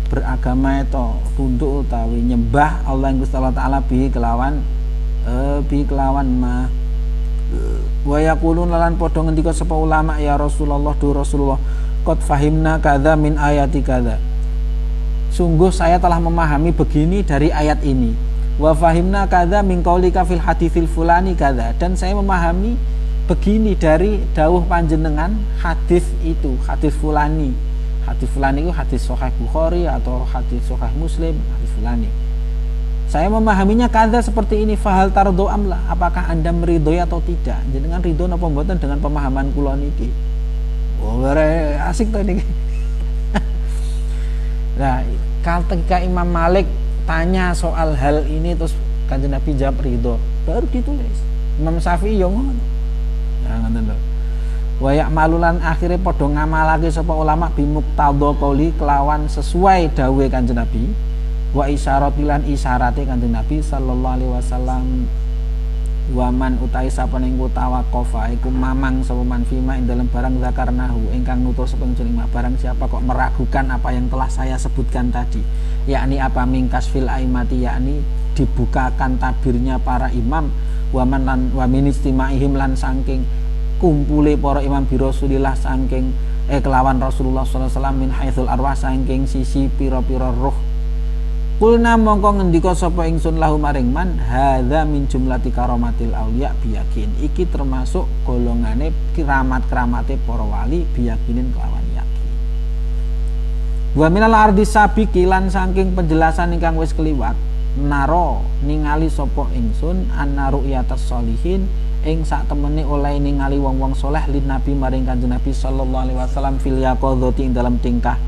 Speaker 1: beragama itu tunduk utawi nyembah Allah Gusti Allah taala bi kelawan ma wa yaqulun lan padha ngendika sapa ulama, ya Rasulullah, du Rasulullah, qad fahimna kadza min ayati kadza. Sungguh saya telah memahami begini dari ayat ini. Wa fahimna kadza min qaulika fil haditsil fulani kadza, dan saya memahami begini dari dawuh panjenengan hadis itu, hadis fulani. Hadis fulani itu hadis sahih Bukhari atau hadis sahih Muslim, hadis fulani. Saya memahaminya kadza seperti ini. Fahal tardo amla, apakah Anda meridhoi atau tidak? Jenengan ridho napa mboten dengan pemahaman kula niki? Oh, asik to niki. Nah, ketika Imam Malik tanya soal hal ini terus Kanjeng Nabi jawab ridho, baru ditulis. Imam Syafi'i yo ngono. Nah, ngoten lho. Wa ya'malulan akhire padha ngamalake sapa ulama bimuqtadha qauli kelawan sesuai dawuhe Kanjeng Nabi. Wa isyaratilan isyarate Kanjeng Nabi sallallahu alaihi wasallam. Waman utai sapa ning tawaqafa iku mamang sapa man fima ing dalam barang zakarnahu ingkang nutur sapa jeneng barang siapa kok meragukan apa yang telah saya sebutkan tadi, yakni apa mingkas fil aimati, yakni dibukakan tabirnya para imam, waman lan wa ministimaihim lan saking kumpule para imam bi Rasulillah saking kelawan Rasulullah sallallahu alaihi wasallam min haitsul arwah saking sisi pira-pira roh Kulna mongko ngendika sapa ingsun lahu maring man, hadza min jumlati karamatil auliya biyakin. Iki termasuk golongane keramat-keramate para wali biyakinin kelawan yakin. Wa minal ardi sabiqi lan saking penjelasan ingkang wis kliwat, naro ningali sapa ingsun anna ru'yatas sholihin ing sak temene oleh ningali wong-wong soleh lin nabi maring Kanjeng Nabi sallallahu alaihi wasallam fil yaqadzati ing dalam tingkah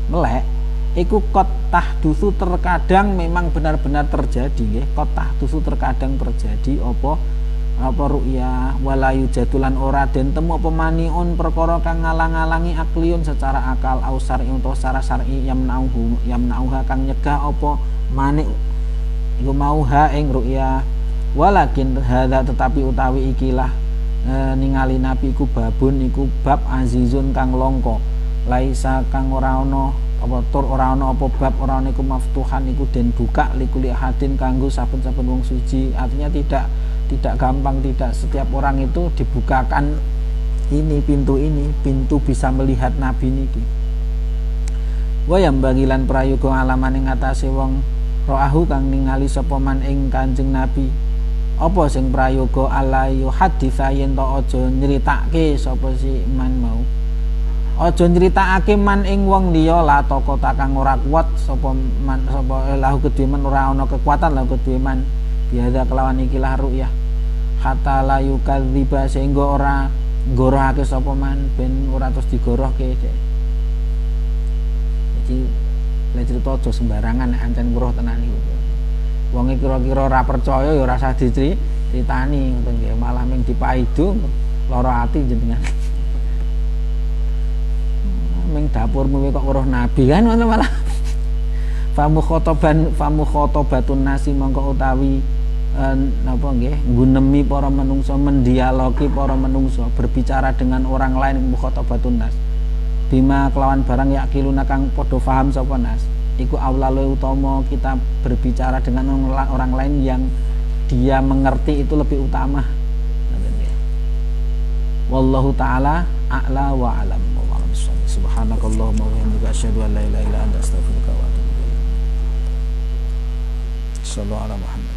Speaker 1: melek iku qad tahdusu terkadang memang benar-benar terjadi nggih. Qad tahdusu terkadang terjadi apa ru'ya wala yujatulan ora den temu apa maniun perkara kang ngalang-alangi akliun secara akal au syar'i utawa secara syar'i yamnauha kang nyegah apa manik iku mauha ing ru'ya. Walakin hadza tetapi utawi ikilah ningali nabi iku babun iku bab azizun kang longko laisa kang ora ana apa tur ora ana apa bab ora niku maftuhan iku den buka likuli hadin kanggo saben-saben wong suci. Artinya tidak gampang, tidak setiap orang itu dibukakan pintu bisa melihat nabi niki. Wa yang bagilan prayoga alaman ing atase wong roahu kang ningali sapa man ing Kanjeng Nabi. Apa sing prayoga alayu haditsa yen to aja nyeritake sapa si man mau. Aja nyritakake man ing wong liya la kota kang ora kuat sapa man sapa lahu kedue man ora ana kekuatan lahu kedue man biada kelawan ikilah ru'yah hatta la yukadziba sehingga ora nggorohake sapa man ben ora terus digorohke. Jadi lek cerita aja sembarangan nek ancen weruh tenan iku. Wonge kira-kira ora percaya ya ora usah diceritani ngoten nggih, malah ming dipaidu lara ati jenengan. Ming dapurmu kok weruh nabi kan malah famu khotobatun nasi mongko utawi napa nggih nggunemi para menungso mendialogi para menungso berbicara dengan orang lain mukhotobatun nas bima kelawan barang yakiluna kang padha paham sapa nas iku aulalu utama kita berbicara dengan orang lain yang dia mengerti itu lebih utama. Wallahu taala a'la wa alam. Subhanakallahumma wa bihamdika asyhadu an la ilaha illa anta astaghfiruka wa atubu ilaik. Sallallahu alaihi Muhammad.